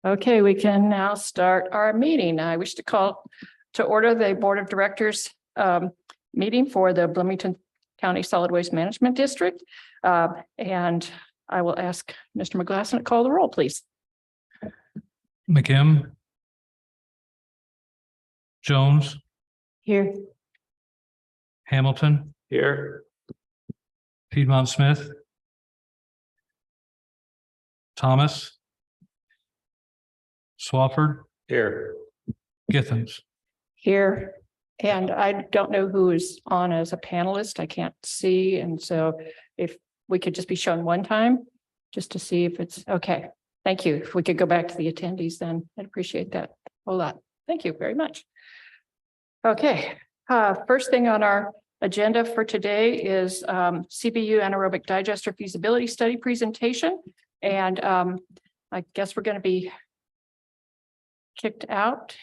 Okay, we can now start our meeting. I wish to call to order the Board of Directors meeting for the Bloomington County Solid Waste Management District. And I will ask Mr. McGlasson to call the roll, please. McKim. Jones. Here. Hamilton. Here. Piedmont Smith. Thomas. Swafford. Here. Githens. Here. And I don't know who is on as a panelist. I can't see. And so if we could just be shown one time, just to see if it's okay. Thank you. If we could go back to the attendees, then I'd appreciate that a whole lot. Thank you very much. Okay, first thing on our agenda for today is CBU anaerobic digester feasibility study presentation. And I guess we're going to be kicked out.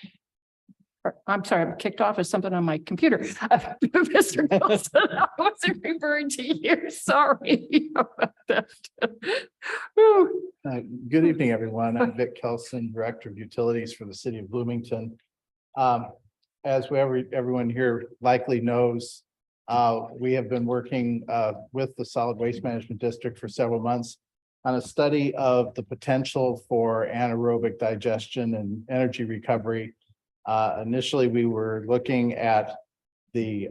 I'm sorry, I'm kicked off as something on my computer. Mr. Nelson, I wasn't referring to you. Sorry about that. Good evening, everyone. I'm Vic Kelson, Director of Utilities for the City of Bloomington. As everyone here likely knows, we have been working with the Solid Waste Management District for several months on a study of the potential for anaerobic digestion and energy recovery. Initially, we were looking at the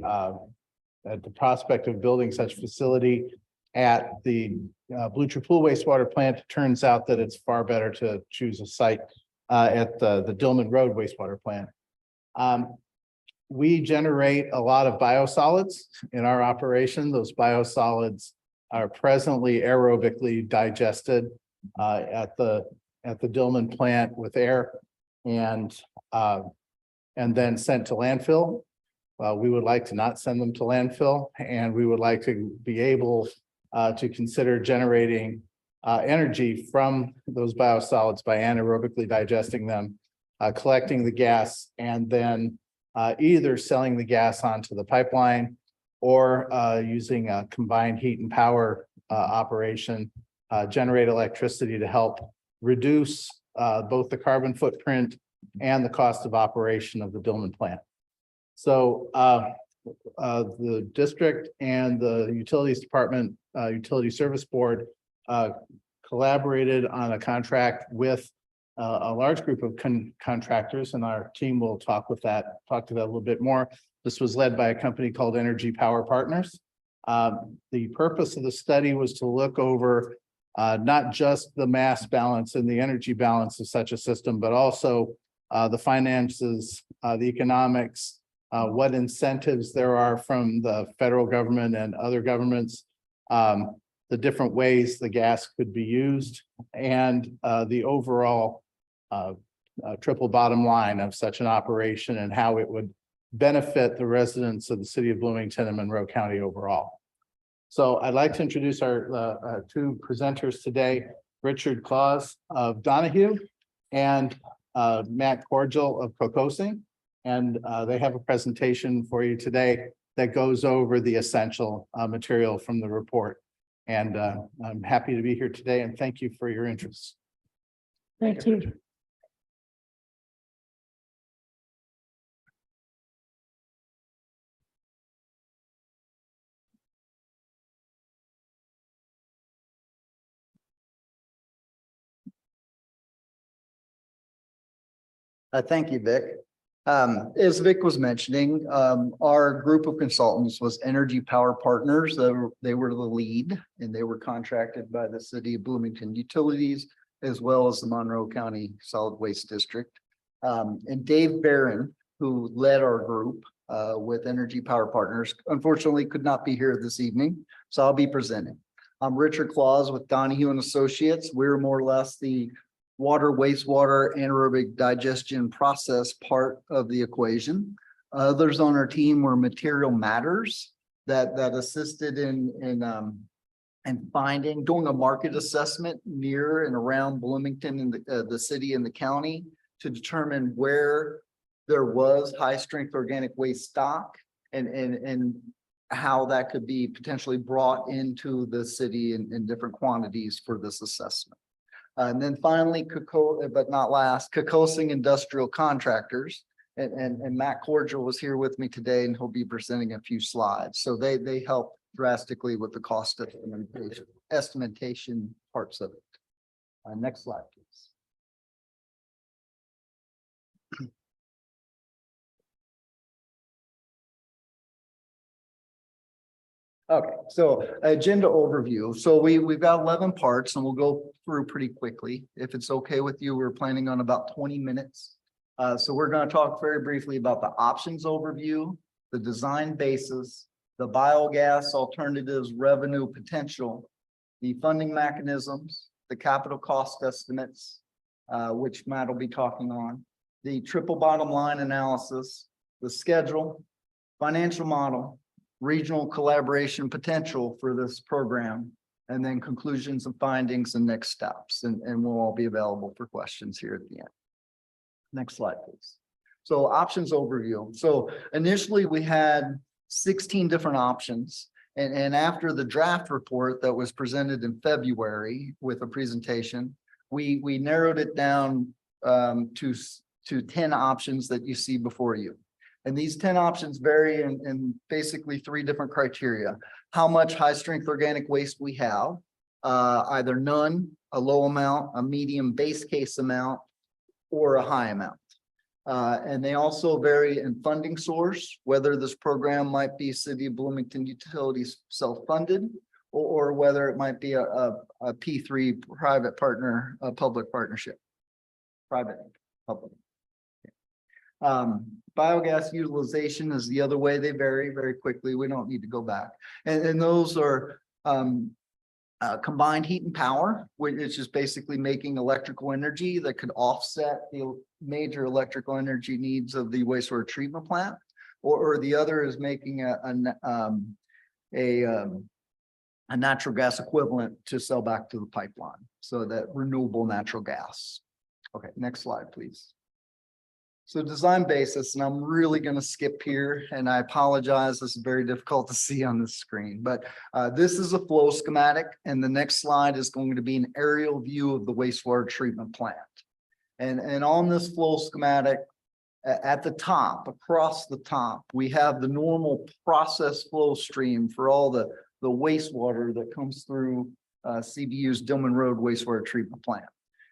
prospect of building such facility at the Blue Tree Pool wastewater plant. It turns out that it's far better to choose a site at the Dillman Road wastewater plant. We generate a lot of biosolids in our operation. Those biosolids are presently aerobically digested at the Dillman plant with air and then sent to landfill. We would like to not send them to landfill, and we would like to be able to consider generating energy from those biosolids by anaerobically digesting them, collecting the gas, and then either selling the gas onto the pipeline or using a combined heat and power operation, generate electricity to help reduce both the carbon footprint and the cost of operation of the Dillman plant. So the district and the utilities department, utility service board collaborated on a contract with a large group of contractors, and our team will talk to that a little bit more. This was led by a company called Energy Power Partners. The purpose of the study was to look over not just the mass balance and the energy balance of such a system, but also the finances, the economics, what incentives there are from the federal government and other governments, the different ways the gas could be used, and the overall triple bottom line of such an operation and how it would benefit the residents of the city of Bloomington and Monroe County overall. So I'd like to introduce our two presenters today, Richard Claus of Donahue and Matt Cordial of Kokosing. And they have a presentation for you today that goes over the essential material from the report. And I'm happy to be here today, and thank you for your interest. Thank you. Thank you, Vic. As Vic was mentioning, our group of consultants was Energy Power Partners. They were the lead, and they were contracted by the City of Bloomington Utilities, as well as the Monroe County Solid Waste District. And Dave Barron, who led our group with Energy Power Partners, unfortunately could not be here this evening, so I'll be presenting. I'm Richard Claus with Donahue and Associates. We're more or less the water, wastewater, anaerobic digestion process part of the equation. Others on our team were Material Matters that assisted in doing a market assessment near and around Bloomington and the city and the county to determine where there was high strength organic waste stock and how that could be potentially brought into the city in different quantities for this assessment. And then finally, but not last, Kokosing Industrial Contractors. And Matt Cordial was here with me today, and he'll be presenting a few slides. So they help drastically with the cost estimation parts of it. Next slide, please. Okay, so agenda overview. So we've got 11 parts and we'll go through pretty quickly. If it's okay with you, we're planning on about 20 minutes. So we're going to talk very briefly about the options overview, the design basis, the biogas alternatives revenue potential, the funding mechanisms, the capital cost estimates, which Matt will be talking on, the triple bottom line analysis, the schedule, financial model, regional collaboration potential for this program, and then conclusions and findings and next steps. And we'll all be available for questions here at the end. Next slide, please. So options overview. So initially we had 16 different options. And after the draft report that was presented in February with a presentation, we narrowed it down to 10 options that you see before you. And these 10 options vary in basically 3 different criteria. How much high strength organic waste we have, either none, a low amount, a medium base case amount, or a high amount. And they also vary in funding source, whether this program might be City of Bloomington Utilities self-funded, or whether it might be a P3 private partner, a public partnership, private public. Biogas utilization is the other way. They vary very quickly. We don't need to go back. And those are combined heat and power, which is just basically making electrical energy that could offset the major electrical energy needs of the wastewater treatment plant. Or the other is making a natural gas equivalent to sell back to the pipeline. So that renewable natural gas. Okay, next slide, please. So design basis, and I'm really going to skip here, and I apologize. This is very difficult to see on the screen, but this is a flow schematic, and the next slide is going to be an aerial view of the wastewater treatment plant. And on this flow schematic, at the top, across the top, we have the normal process flow stream for all the wastewater that comes through CBU's Dillman Road wastewater treatment plant.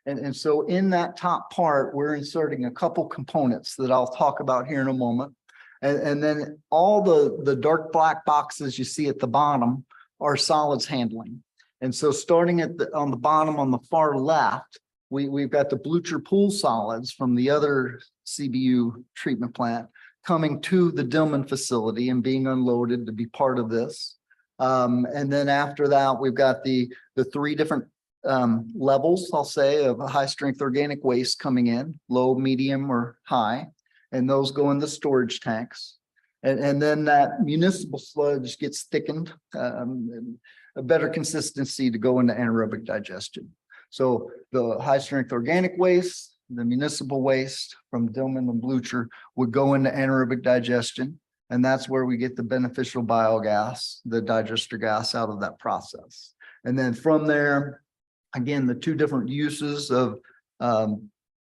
And so in that top part, we're inserting a couple components that I'll talk about here in a moment. And then all the dark black boxes you see at the bottom are solids handling. And so starting on the bottom on the far left, we've got the Blucher pool solids from the other CBU treatment plant coming to the Dillman facility and being unloaded to be part of this. And then after that, we've got the 3 different levels, I'll say, of a high strength organic waste coming in, low, medium, or high, and those go in the storage tanks. And then that municipal sludge gets thickened, and a better consistency to go into anaerobic digestion. So the high strength organic waste, the municipal waste from Dillman and Blucher would go into anaerobic digestion. And that's where we get the beneficial biogas, the digester gas out of that process. And then from there, again, the 2 different uses of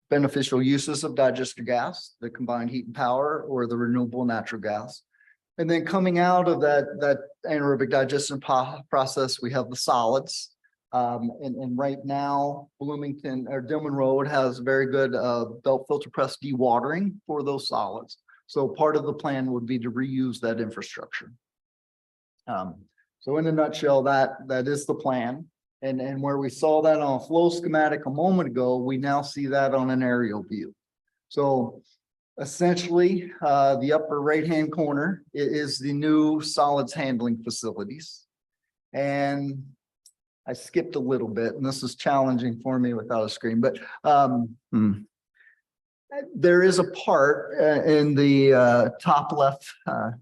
beneficial uses of digester gas, the combined heat and power or the renewable natural gas. And then coming out of that anaerobic digestion process, we have the solids. And right now, Bloomington or Dillman Road has very good belt filter press dewatering for those solids. So part of the plan would be to reuse that infrastructure. So in a nutshell, that is the plan. And where we saw that on a flow schematic a moment ago, we now see that on an aerial view. So essentially, the upper right-hand corner is the new solids handling facilities. And I skipped a little bit, and this is challenging for me without a screen, but there is a part in the top left,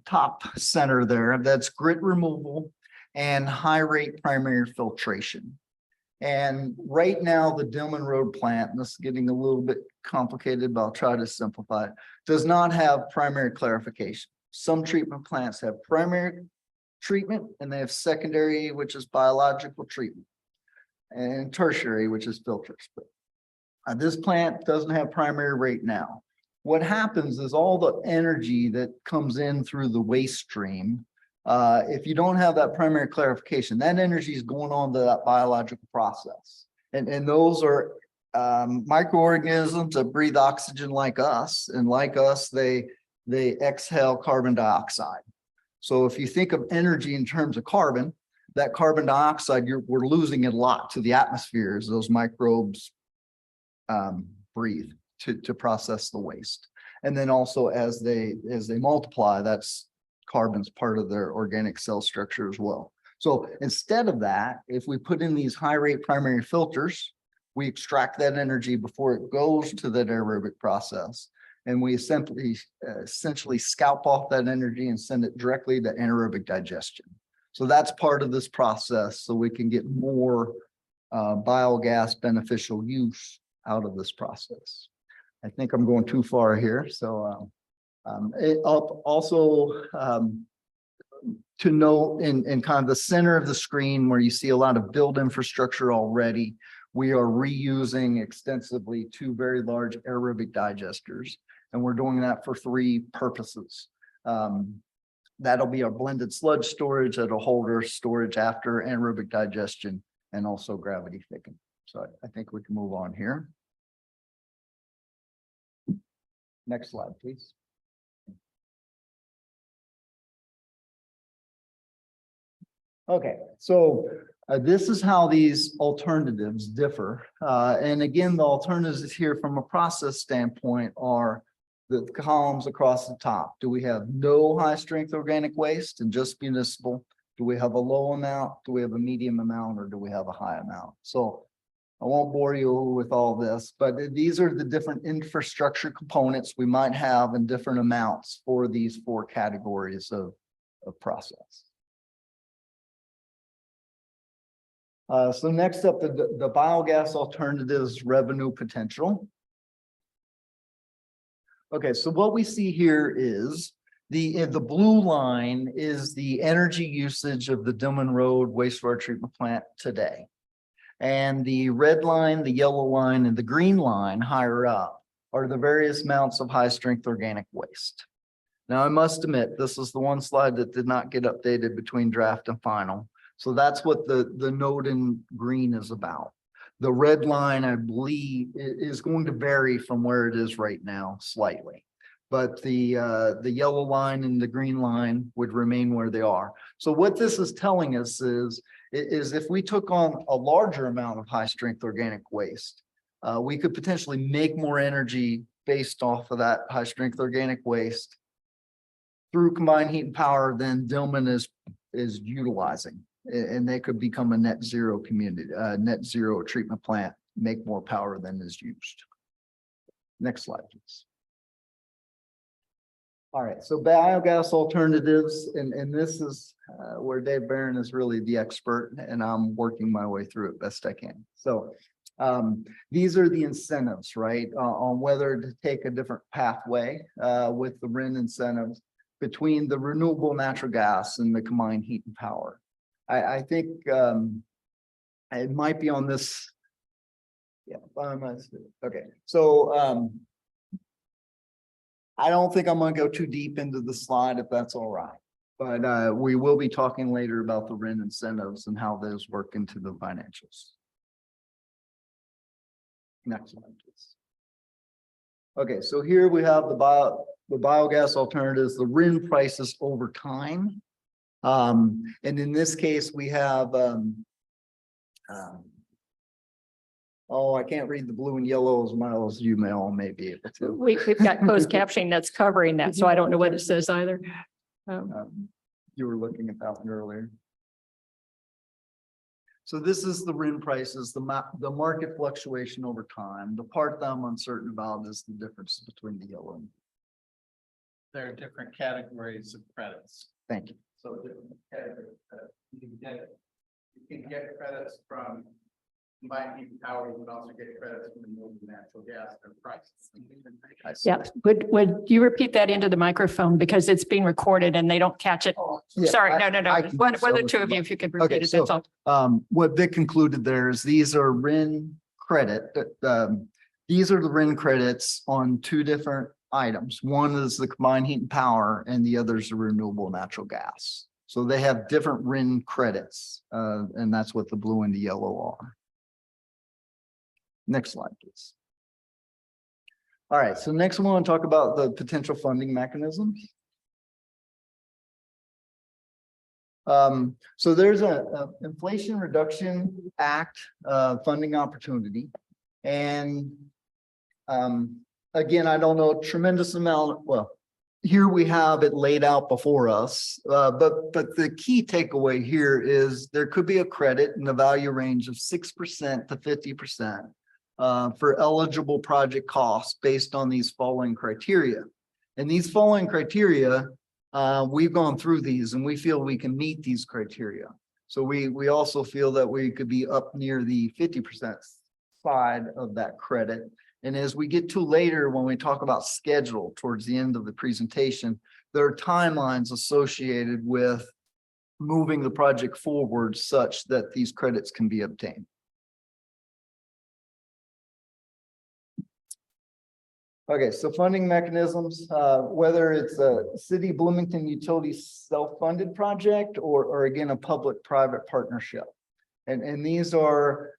top center there, that's grit removal and high rate primary filtration. And right now, the Dillman Road plant, and this is getting a little bit complicated, but I'll try to simplify it, does not have primary clarification. Some treatment plants have primary treatment, and they have secondary, which is biological treatment, and tertiary, which is filters. But this plant doesn't have primary right now. What happens is all the energy that comes in through the waste stream, if you don't have that primary clarification, that energy is going on to that biological process. And those are microorganisms that breathe oxygen like us, and like us, they exhale carbon dioxide. So if you think of energy in terms of carbon, that carbon dioxide, we're losing it a lot to the atmosphere as those microbes breathe to process the waste. And then also as they multiply, that's carbon's part of their organic cell structure as well. So instead of that, if we put in these high rate primary filters, we extract that energy before it goes to that aerobic process. And we essentially scalp off that energy and send it directly to anaerobic digestion. So that's part of this process, so we can get more biogas beneficial use out of this process. I think I'm going too far here. So also to note in kind of the center of the screen where you see a lot of build infrastructure already, we are reusing extensively 2 very large aerobic digesters, and we're doing that for 3 purposes. That'll be our blended sludge storage, that'll hold our storage after anaerobic digestion, and also gravity thickened. So I think we can move on here. Next slide, please. Okay, so this is how these alternatives differ. And again, the alternatives here from a process standpoint are the columns across the top. Do we have no high strength organic waste and just municipal? Do we have a low amount? Do we have a medium amount? Or do we have a high amount? So I won't bore you with all this, but these are the different infrastructure components we might have in different amounts for these 4 categories of process. So next up, the biogas alternatives revenue potential. Okay, so what we see here is the blue line is the energy usage of the Dillman Road wastewater treatment plant today. And the red line, the yellow line, and the green line higher up are the various amounts of high strength organic waste. Now, I must admit, this is the one slide that did not get updated between draft and final. So that's what the note in green is about. The red line, I believe, is going to vary from where it is right now slightly. But the yellow line and the green line would remain where they are. So what this is telling us is if we took on a larger amount of high strength organic waste, we could potentially make more energy based off of that high strength organic waste through combined heat and power than Dillman is utilizing. And they could become a net zero community, net zero treatment plant, make more power than is used. Next slide, please. All right, so biogas alternatives, and this is where Dave Barron is really the expert, and I'm working my way through it best I can. So these are the incentives, right, on whether to take a different pathway with the RIN incentives between the renewable natural gas and the combined heat and power. I think it might be on this. Yeah, okay. So I don't think I'm going to go too deep into the slide if that's all right. But we will be talking later about the RIN incentives and how those work into the financials. Next slide, please. Okay, so here we have the biogas alternatives, the RIN prices over time. And in this case, we have, oh, I can't read the blue and yellow as well as you may all may be able to. We've got closed captioning that's covering that, so I don't know what it says either. You were looking at that one earlier. So this is the RIN prices, the market fluctuation over time. The part that I'm uncertain about is the difference between the yellow and. There are different categories of credits. Thank you. So different categories. You can get credits from combined heat and power would also get credits from the renewable natural gas prices. Yeah, would you repeat that into the microphone because it's being recorded and they don't catch it? Yeah, Sorry, I- no. I can- One of the two of you, if you could Okay, repeat it, so- that's all. What Vic concluded there is these are RIN credit, these are the RIN credits on two different items. One is the combined heat and power and the other is the renewable natural gas. So they have different RIN credits, and that's what the blue and the yellow are. Next slide, please. All right, so next we want to talk about the potential funding mechanisms. So there's a Inflation Reduction Act funding opportunity. And again, I don't know a tremendous amount, well, here we have it laid out before us, but the key takeaway here is there could be a credit in the value range of 6% to 50% for eligible project costs based on these following criteria. And these following criteria, we've gone through these and we feel we can meet these criteria. So we also feel that we could be up near the 50% side of that credit. And as we get to later, when we talk about schedule towards the end of the presentation, there are timelines associated with moving the project forward such that these credits can be obtained. Okay, so funding mechanisms, whether it's a City of Bloomington utility self-funded project or again, a public-private partnership. And these are,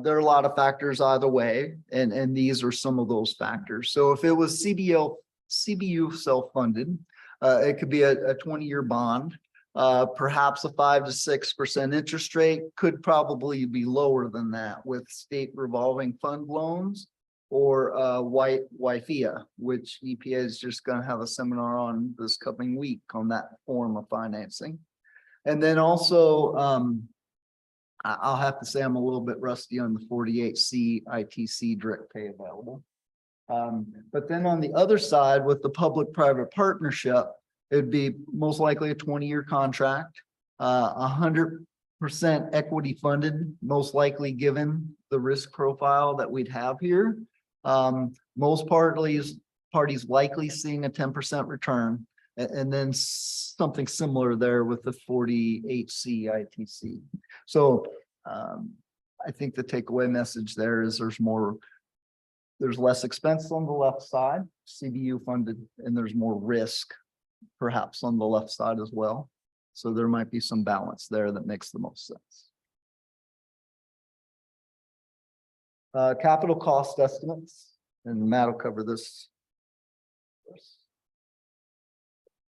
there are a lot of factors either way, and these are some of those factors. So if it was CBU self-funded, it could be a 20-year bond, perhaps a 5 to 6% interest rate, could probably be lower than that with state revolving fund loans or WIFIA, which EPA is just going to have a seminar on this coming week on that form of financing. And then also, I'll have to say I'm a little bit rusty on the 48C ITC direct pay available. But then on the other side with the public-private partnership, it'd be most likely a 20-year contract, 100% equity funded, most likely given the risk profile that we'd have here. Most parties likely seeing a 10% return, and then something similar there with the 48C ITC. So I think the takeaway message there is there's less expense on the left side, CBU funded, and there's more risk perhaps on the left side as well. So there might be some balance there that makes the most sense. Capital cost estimates, and Matt will cover this.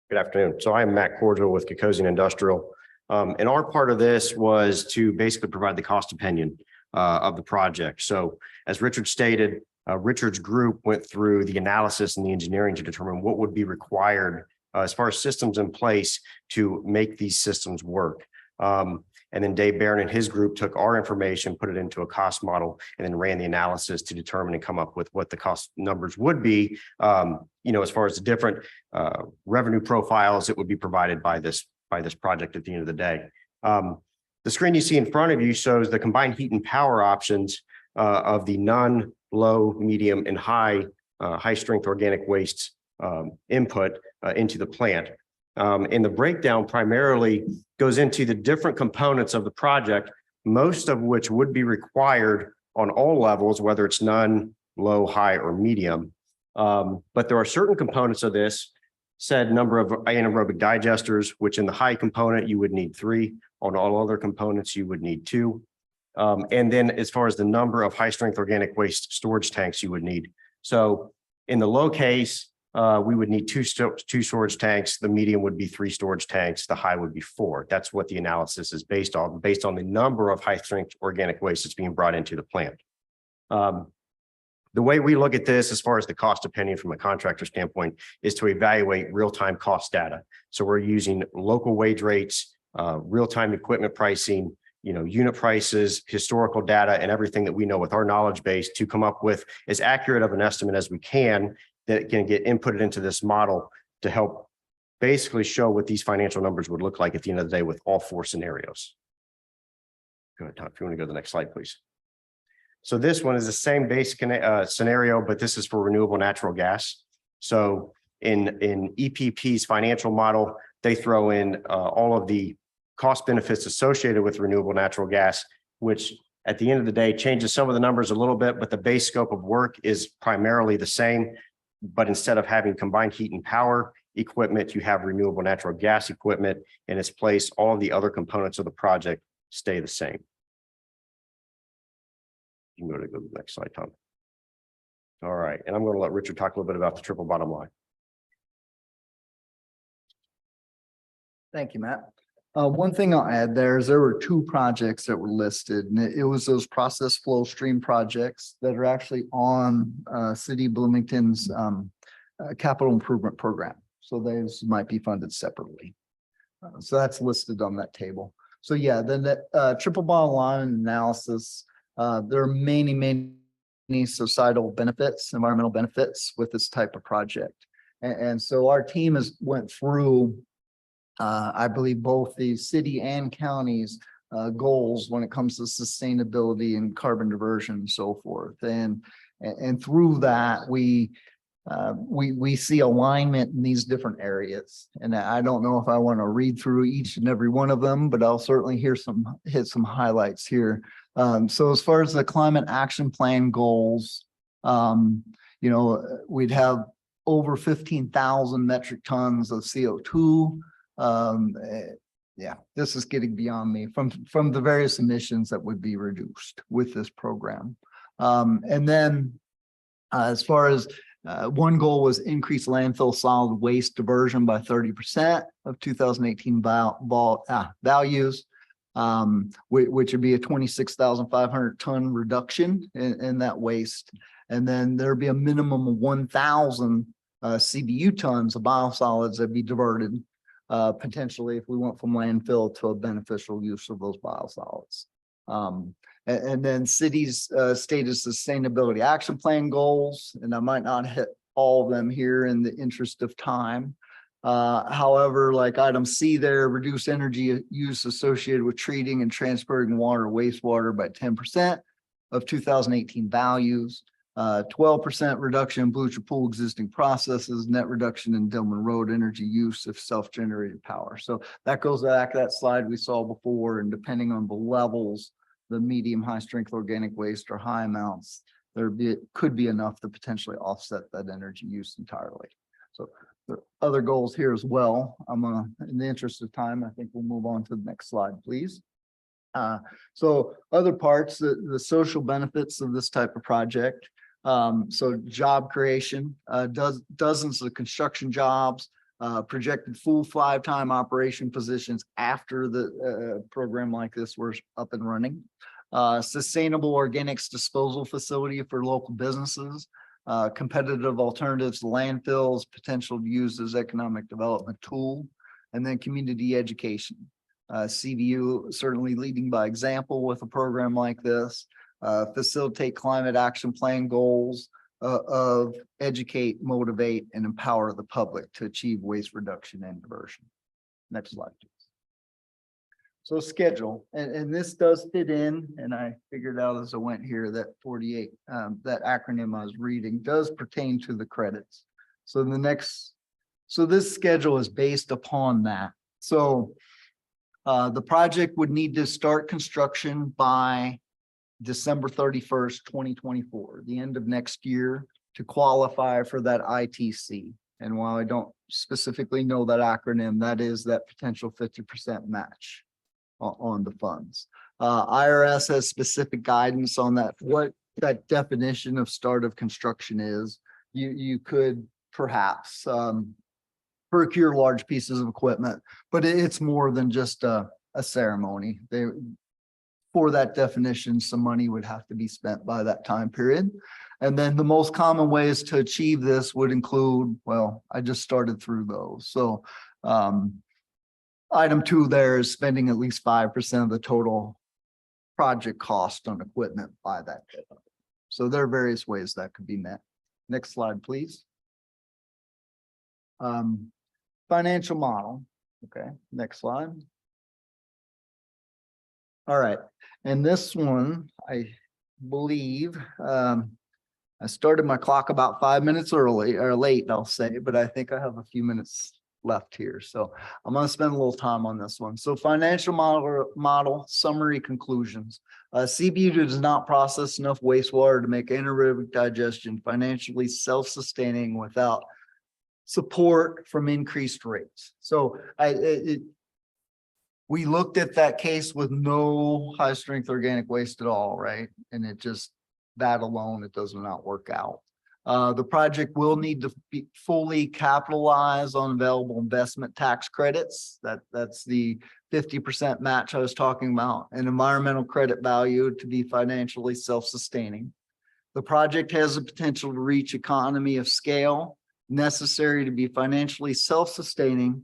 Good afternoon. So I'm Matt Cordial with Cocosian Industrial. And our part of this was to basically provide the cost opinion of the project. So as Richard stated, Richard's group went through the analysis and the engineering to determine what would be required as far as systems in place to make these systems work. And then Dave Barron and his group took our information, put it into a cost model, and then ran the analysis to determine and come up with what the cost numbers would be, as far as the different revenue profiles that would be provided by this project at the end of the day. The screen you see in front of you shows the combined heat and power options of the none, low, medium, and high strength organic waste input into the plant. And the breakdown primarily goes into the different components of the project, most of which would be required on all levels, whether it's none, low, high, or medium. But there are certain components of this, said number of anaerobic digesters, which in the high component, you would need 3. On all other components, you would need 2. And then as far as the number of high strength organic waste storage tanks you would need. So in the low case, we would need 2 storage tanks. The medium would be 3 storage tanks. The high would be 4. That's what the analysis is based on the number of high strength organic waste that's being brought into the plant. The way we look at this, as far as the cost opinion from a contractor standpoint, is to evaluate real-time cost data. So we're using local wage rates, real-time equipment pricing, unit prices, historical data, and everything that we know with our knowledge base to come up with as accurate of an estimate as we can that can get inputted into this model to help basically show what these financial numbers would look like at the end of the day with all 4 scenarios. Go ahead, Tom, if you want to go to the next slide, please. So this one is the same basic scenario, but this is for renewable natural gas. So in EPP's financial model, they throw in all of the cost benefits associated with renewable natural gas, which at the end of the day changes some of the numbers a little bit, but the base scope of work is primarily the same. But instead of having combined heat and power equipment, you have renewable natural gas equipment in its place. All of the other components of the project stay the same. You can go to the next slide, Tom. All right, and I'm going to let Richard talk a little bit about the triple bottom line. Thank you, Matt. One thing I'll add there is there were two projects that were listed, and it was those process flow stream projects that are actually on City of Bloomington's capital improvement program. So those might be funded separately. So that's listed on that table. So yeah, then that triple bottom line analysis, there are many societal benefits, environmental benefits with this type of project. And so our team has went through I believe both the city and counties goals when it comes to sustainability and carbon diversion and so forth. And through that, we see alignment in these different areas. And I don't know if I want to read through each and every one of them, but I'll certainly hit some highlights here. So as far as the climate action plan goals, we'd have over 15,000 metric tons of CO2. Yeah, this is getting beyond me from the various emissions that would be reduced with this program. And then as far as one goal was increase landfill solid waste diversion by 30% of 2018 values, which would be a 26,500 ton reduction in that waste. And then there'd be a minimum of 1,000 CBU tons of biosolids that'd be diverted potentially if we went from landfill to a beneficial use of those biosolids. And then cities stated sustainability action plan goals, and I might not hit all of them here in the interest of time. However, like item C there, reduce energy use associated with treating and transporting water, wastewater by 10% of 2018 values. 12% reduction in Blucher Pool existing processes, net reduction in Dillman Road energy use of self-generated power. So that goes back to that slide we saw before, and depending on the levels, the medium, high strength organic waste or high amounts, could be enough to potentially offset that energy use entirely. So there are other goals here as well. In the interest of time, I think we'll move on to the next slide, please. So other parts, the social benefits of this type of project. So job creation, dozens of construction jobs, projected full 5-time operation positions after the program like this was up and running. Sustainable organics disposal facility for local businesses, competitive alternatives to landfills, potential to use as economic development tool, and then community education. CVU certainly leading by example with a program like this. Facilitate climate action plan goals of educate, motivate, and empower the public to achieve waste reduction and diversion. Next slide, please. So schedule, and this does fit in, and I figured out as I went here that 48, that acronym I was reading does pertain to the credits. So this schedule is based upon that. So the project would need to start construction by December 31st, 2024, the end of next year, to qualify for that ITC. And while I don't specifically know that acronym, that is that potential 50% match on the funds. IRS has specific guidance on that, what that definition of start of construction is. You could perhaps procure large pieces of equipment, but it's more than just a ceremony. For that definition, some money would have to be spent by that time period. And then the most common ways to achieve this would include, well, I just started through those. So item 2 there is spending at least 5% of the total project cost on equipment by that deadline. So there are various ways that could be met. Next slide, please. Financial model. Okay, next slide. All right, and this one, I believe, I started my clock about 5 minutes early or late, I'll say, but I think I have a few minutes left here. So I'm going to spend a little time on this one. So financial model summary conclusions. CBU does not process enough wastewater to make anaerobic digestion financially self-sustaining without support from increased rates. So we looked at that case with no high strength organic waste at all, right? And it just, that alone, it does not work out. The project will need to be fully capitalize on available investment tax credits. That's the 50% match I was talking about, and environmental credit value to be financially self-sustaining. The project has the potential to reach economy of scale necessary to be financially self-sustaining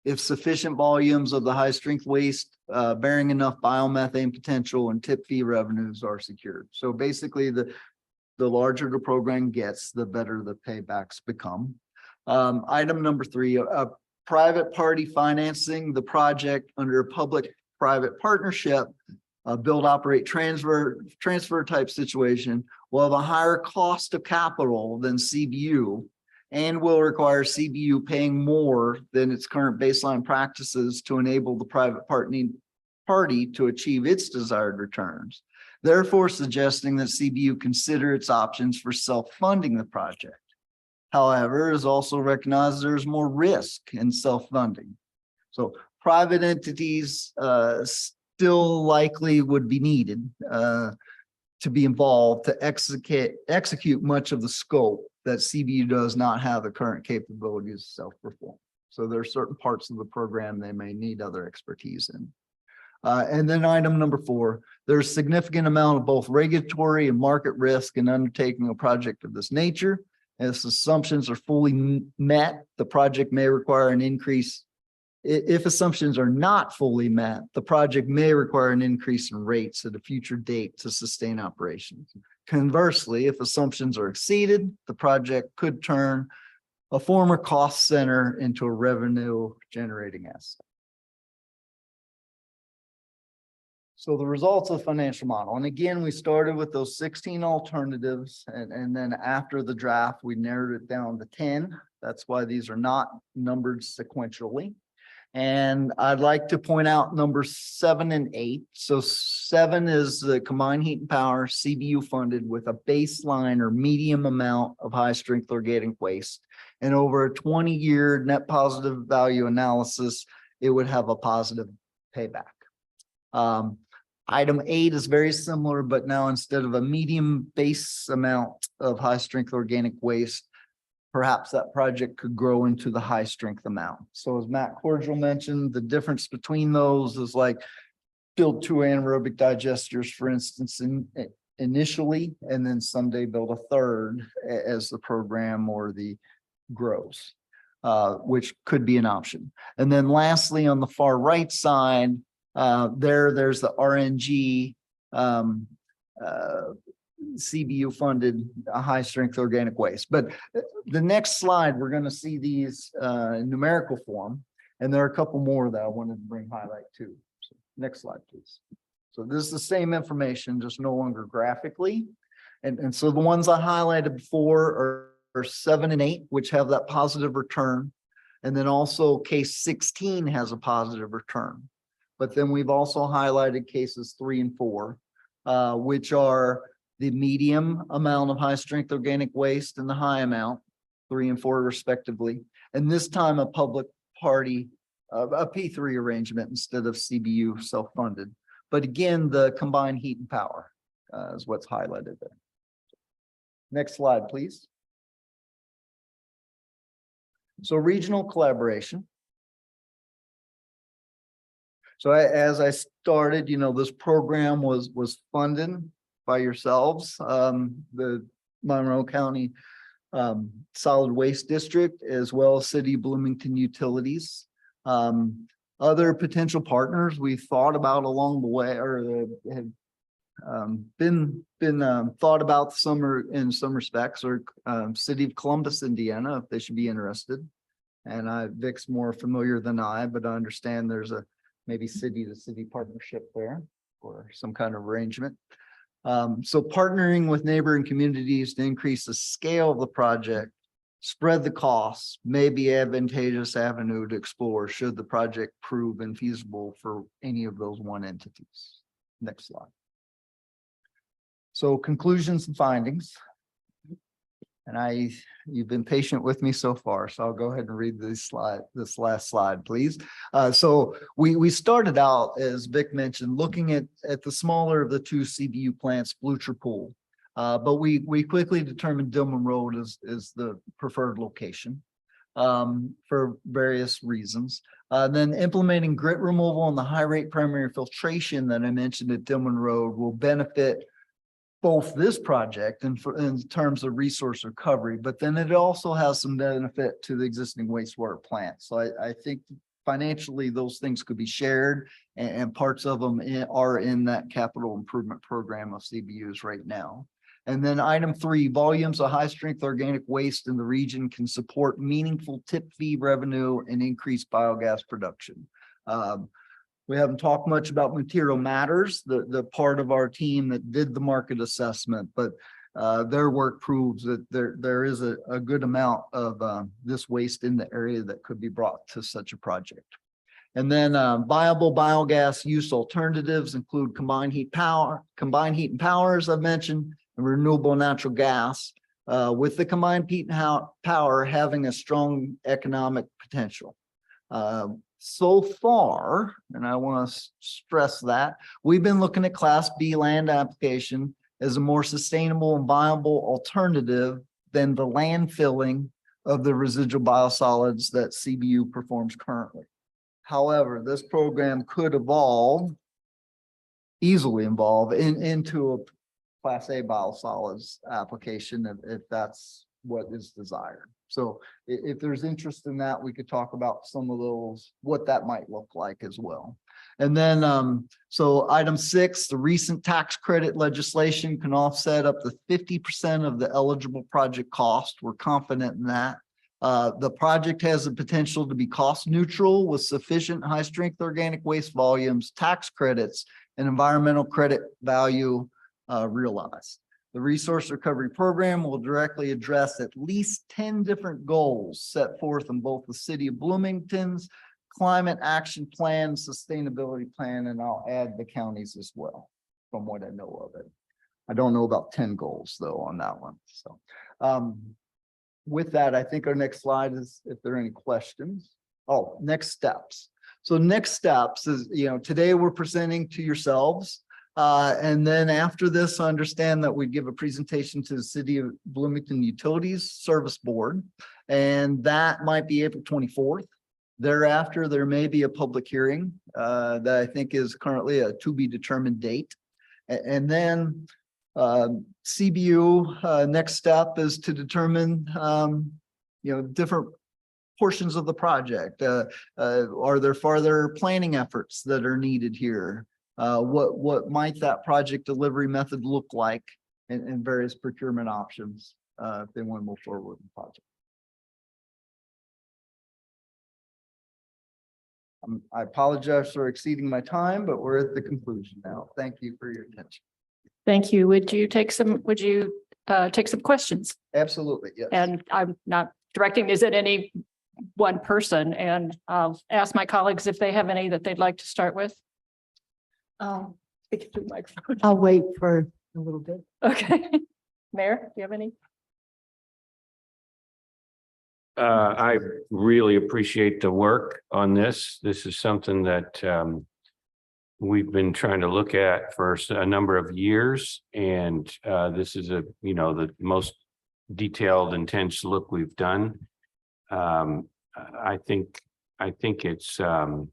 if sufficient volumes of the high strength waste bearing enough biomethane potential and tip fee revenues are secured. So basically the larger the program gets, the better the paybacks become. Item number 3, private party financing the project under a public-private partnership, build, operate, transfer type situation will have a higher cost of capital than CBU and will require CBU paying more than its current baseline practices to enable the private party to achieve its desired returns, therefore suggesting that CBU consider its options for self-funding the project. However, it is also recognized there's more risk in self-funding. So private entities still likely would be needed to be involved to execute much of the scope that CBU does not have the current capabilities to self-perform. So there are certain parts of the program they may need other expertise in. And then item number 4, there's significant amount of both regulatory and market risk in undertaking a project of this nature. As assumptions are fully met, the project may require an increase. If assumptions are not fully met, the project may require an increase in rates at a future date to sustain operations. Conversely, if assumptions are exceeded, the project could turn a former cost center into a revenue generating asset. So the results of the financial model, and again, we started with those 16 alternatives, and then after the draft, we narrowed it down to 10. That's why these are not numbered sequentially. And I'd like to point out numbers 7 and 8. So 7 is the combined heat and power CBU funded with a baseline or medium amount of high strength organic waste. And over a 20-year net positive value analysis, it would have a positive payback. Item 8 is very similar, but now instead of a medium base amount of high strength organic waste, perhaps that project could grow into the high strength amount. So as Matt Cordial mentioned, the difference between those is like build 2 anaerobic digesters, for instance, initially, and then someday build a 3rd as the program or the grows, which could be an option. And then lastly, on the far right side, there's the RNG CBU funded high strength organic waste. But the next slide, we're going to see these in numerical form. And there are a couple more that I wanted to bring highlight too. So next slide, please. So this is the same information, just no longer graphically. And so the ones I highlighted before are 7 and 8, which have that positive return. And then also case 16 has a positive return. But then we've also highlighted cases 3 and 4, which are the medium amount of high strength organic waste and the high amount, 3 and 4 respectively. And this time a public party, a P3 arrangement instead of CBU self-funded. But again, the combined heat and power is what's highlighted there. Next slide, please. So regional collaboration. So as I started, this program was funded by yourselves, the Monroe County Solid Waste District, as well as City of Bloomington Utilities. Other potential partners we thought about along the way, or have been thought about in some respects, or City of Columbus, Indiana, if they should be interested. And Vic's more familiar than I, but I understand there's a maybe city-to-city partnership there or some kind of arrangement. So partnering with neighboring communities to increase the scale of the project, spread the costs, may be advantageous avenue to explore should the project prove infeasible for any of those one entities. Next slide. So conclusions and findings. And you've been patient with me so far, so I'll go ahead and read this last slide, please. So we started out, as Vic mentioned, looking at the smaller of the two CBU plants, Blucher Pool. But we quickly determined Dillman Road is the preferred location for various reasons. Then implementing grit removal and the high rate primary filtration that I mentioned at Dillman Road will benefit both this project and in terms of resource recovery, but then it also has some benefit to the existing wastewater plant. So I think financially those things could be shared, and parts of them are in that capital improvement program of CBUs right now. And then item 3, volumes of high strength organic waste in the region can support meaningful tip fee revenue and increased biogas production. We haven't talked much about Material Matters, the part of our team that did the market assessment, but their work proves that there is a good amount of this waste in the area that could be brought to such a project. And then viable biogas use alternatives include combined heat and power, as I've mentioned, and renewable natural gas, with the combined heat and power having a strong economic potential. So far, and I want to stress that, we've been looking at Class B land application as a more sustainable and viable alternative than the landfilling of the residual biosolids that CBU performs currently. However, this program could easily evolve into a Class A biosolids application if that's what is desired. So if there's interest in that, we could talk about some of those, what that might look like as well. And then, so item 6, the recent tax credit legislation can offset up to 50% of the eligible project cost. We're confident in that. The project has the potential to be cost neutral with sufficient high strength organic waste volumes, tax credits, and environmental credit value realized. The resource recovery program will directly address at least 10 different goals set forth in both the City of Bloomington's Climate Action Plan, Sustainability Plan, and I'll add the counties as well, from what I know of it. I don't know about 10 goals though on that one. So with that, I think our next slide is if there are any questions. Oh, next steps. So next steps is, today we're presenting to yourselves. And then after this, I understand that we give a presentation to the City of Bloomington Utilities Service Board, and that might be April 24th. Thereafter, there may be a public hearing that I think is currently a to be determined date. And then CBU, next step is to determine, different portions of the project. Are there further planning efforts that are needed here? What might that project delivery method look like, and various procurement options if they want to move forward with the project. I apologize for exceeding my time, but we're at the conclusion now. Thank you for your attention. Thank you. Would you take some questions? Absolutely, yes. And I'm not directing this at any one person, and I'll ask my colleagues if they have any that they'd like to start with. Speak to the microphone. I'll wait for a little bit. Okay. Mayor, do you have any? I really appreciate the work on this. This is something that we've been trying to look at for a number of years, and this is the most detailed, intense look we've done. I think it's an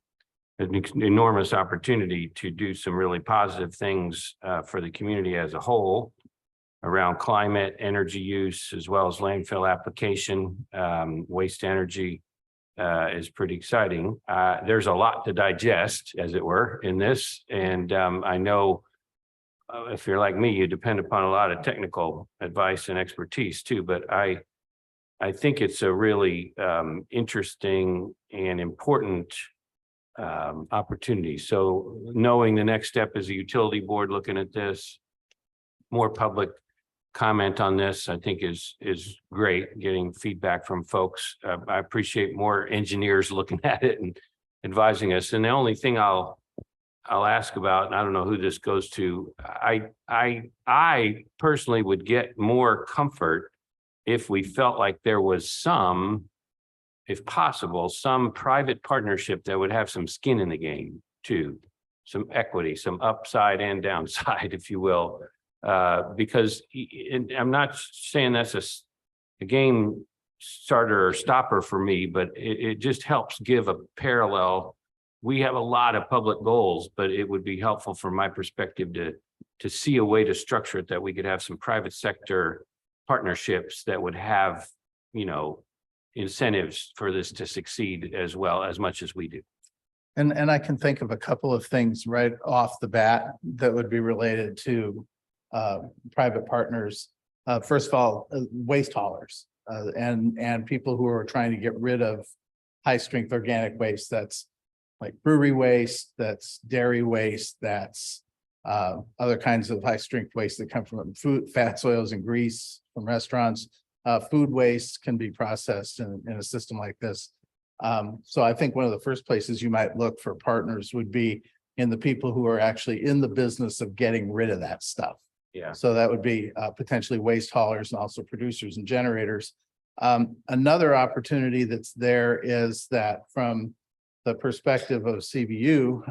enormous opportunity to do some really positive things for the community as a whole around climate, energy use, as well as landfill application. Waste energy is pretty exciting. There's a lot to digest, as it were, in this. And I know if you're like me, you depend upon a lot of technical advice and expertise too, but I think it's a really interesting and important opportunity. So knowing the next step is a utility board looking at this, more public comment on this, I think is great, getting feedback from folks. I appreciate more engineers looking at it and advising us. And the only thing I'll ask about, and I don't know who this goes to, I personally would get more comfort if we felt like there was some, if possible, some private partnership that would have some skin in the game too, some equity, some upside and downside, if you will. Because and I'm not saying that's a game starter or stopper for me, but it just helps give a parallel. We have a lot of public goals, but it would be helpful from my perspective to see a way to structure it that we could have some private sector partnerships that would have, you know, incentives for this to succeed as well as much as we do. And I can think of a couple of things right off the bat that would be related to private partners. First of all, waste haulers and people who are trying to get rid of high strength organic waste. That's like brewery waste, that's dairy waste, that's other kinds of high strength waste that come from food, fats, oils, and grease from restaurants. Food waste can be processed in a system like this. So I think one of the first places you might look for partners would be in the people who are actually in the business of getting rid of that stuff. Yeah. So that would be potentially waste haulers and also producers and generators. Another opportunity that's there is that from the perspective of CBU,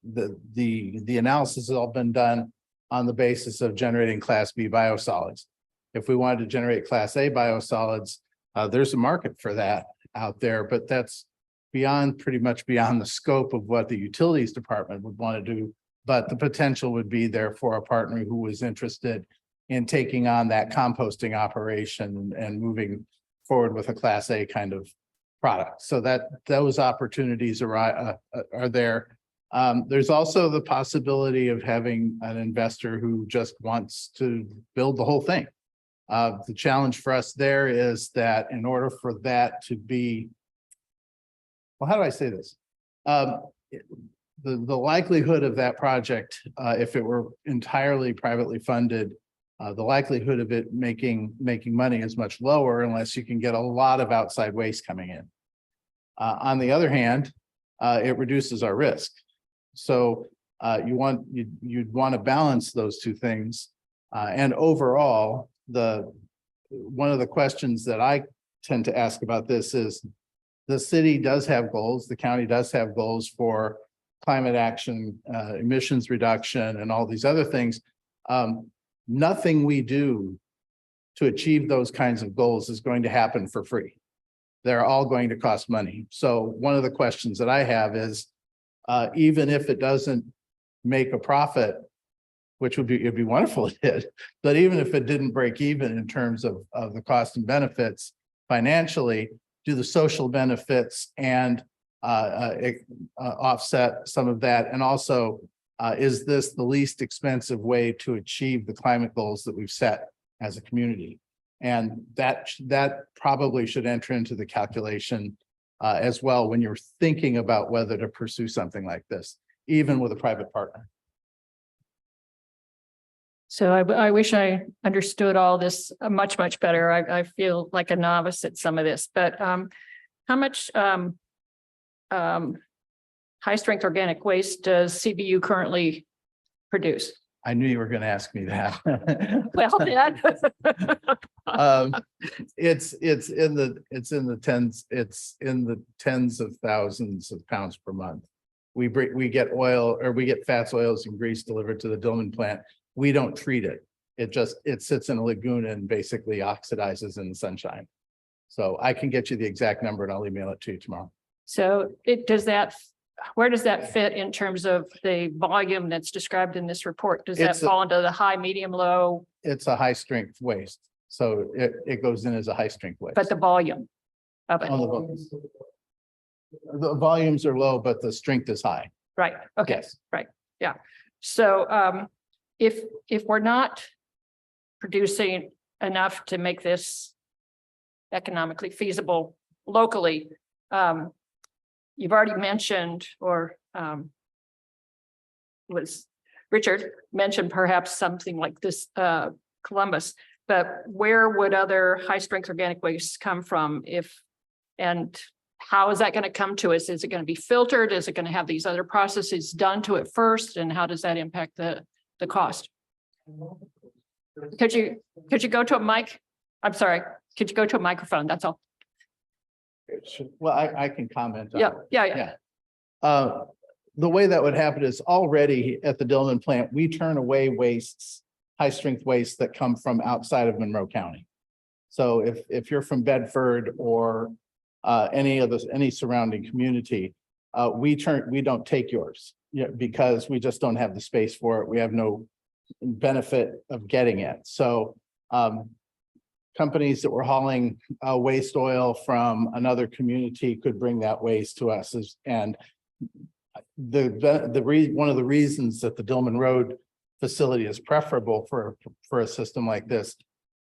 the analysis has all been done on the basis of generating Class B biosolids. If we wanted to generate Class A biosolids, there's a market for that out there, but that's pretty much beyond the scope of what the utilities department would want to do. But the potential would be there for a partner who was interested in taking on that composting operation and moving forward with a Class A kind of product. So that those opportunities are there. There's also the possibility of having an investor who just wants to build the whole thing. The challenge for us there is that in order for that to be, well, how do I say this? The likelihood of that project, if it were entirely privately funded, the likelihood of it making money is much lower unless you can get a lot of outside waste coming in. On the other hand, it reduces our risk. So you'd want to balance those two things. And overall, one of the questions that I tend to ask about this is the city does have goals, the county does have goals for climate action, emissions reduction, and all these other things. Nothing we do to achieve those kinds of goals is going to happen for free. They're all going to cost money. So one of the questions that I have is, even if it doesn't make a profit, which it'd be wonderful if it did, but even if it didn't break even in terms of the cost and benefits financially, do the social benefits and offset some of that? And also, is this the least expensive way to achieve the climate goals that we've set as a community? And that probably should enter into the calculation as well when you're thinking about whether to pursue something like this, even with a private partner. So I wish I understood all this much, much better. I feel like a novice at some of this, but how much high strength organic waste does CBU currently produce? I knew you were going to ask me that. Well, it's in the tens of thousands of pounds per month. We get oil, or we get fats, oils, and grease delivered to the Dillman plant. We don't treat it. It sits in a lagoon and basically oxidizes in the sunshine. So I can get you the exact number and I'll email it to you tomorrow. so where does that fit in terms of the volume that's described in this report? Does that fall into the high, medium, low, It's a high strength waste. So it goes in as a high strength waste. but the volume of On it? the volumes are low, but the strength is high. Right, okay, Yes. right, yeah. So if we're not producing enough to make this economically feasible locally, you've already mentioned or was Richard mentioned perhaps something like this, Columbus, but where would other high-strength organic wastes come from and how is that going to come to us? Is it going to be filtered? Is it going to have these other processes done to it first? And how does that impact the cost? Could you go to a mic? I'm sorry, could you go to a microphone? That's all. Well, I can comment. on Yeah, it. yeah, yeah. Yeah. The way that would happen is already at the Dillman plant, we turn away wastes, high strength wastes that come from outside of Monroe County. So if you're from Bedford or any surrounding community, we don't take yours. Yeah, because we just don't have the space for it. We have no benefit of getting it. So companies that were hauling waste oil from another community could bring that waste to us and one of the reasons that the Dillman Road facility is preferable for a system like this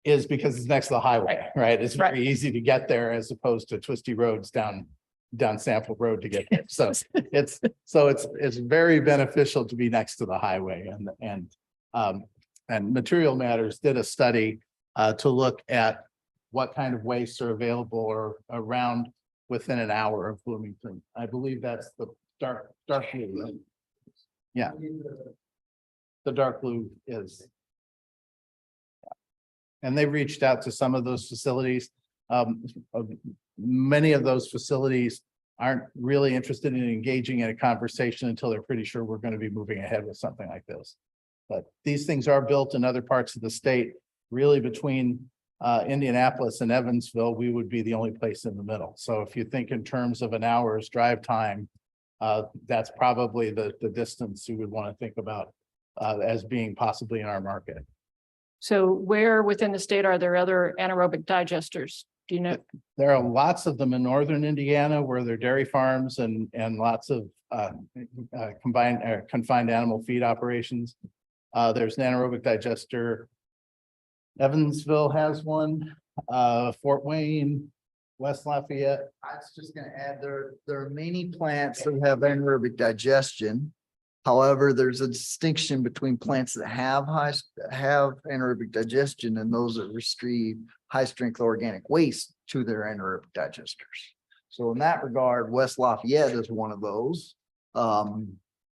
is because it's next to the highway, right? It's very easy to get there as opposed to twisty roads down Sample Road to get there. So it's very beneficial to be next to the highway and Material Matters did a study to look at what kind of wastes are available or around within an hour of Bloomington. I believe that's the dark blue. Right? Yeah. The dark blue is. And they reached out to some of those facilities. Many of those facilities aren't really interested in engaging in a conversation until they're pretty sure we're going to be moving ahead with something like this. But these things are built in other parts of the state, really between Indianapolis and Evansville, we would be the only place in the middle. So if you think in terms of an hour's drive time, that's probably the distance you would want to think about as being possibly in our market. So where within the state are there other anaerobic digesters? Do you know? There are lots of them in northern Indiana where there are dairy farms and lots of confined animal feed operations. There's an anaerobic digester. Evansville has one, Fort Wayne, West Lafayette. I was just gonna add, there are many plants that have anaerobic digestion. However, there's a distinction between plants that have anaerobic digestion and those that receive high strength organic waste to their anaerobic digesters. So in that regard, West Lafayette is one of those.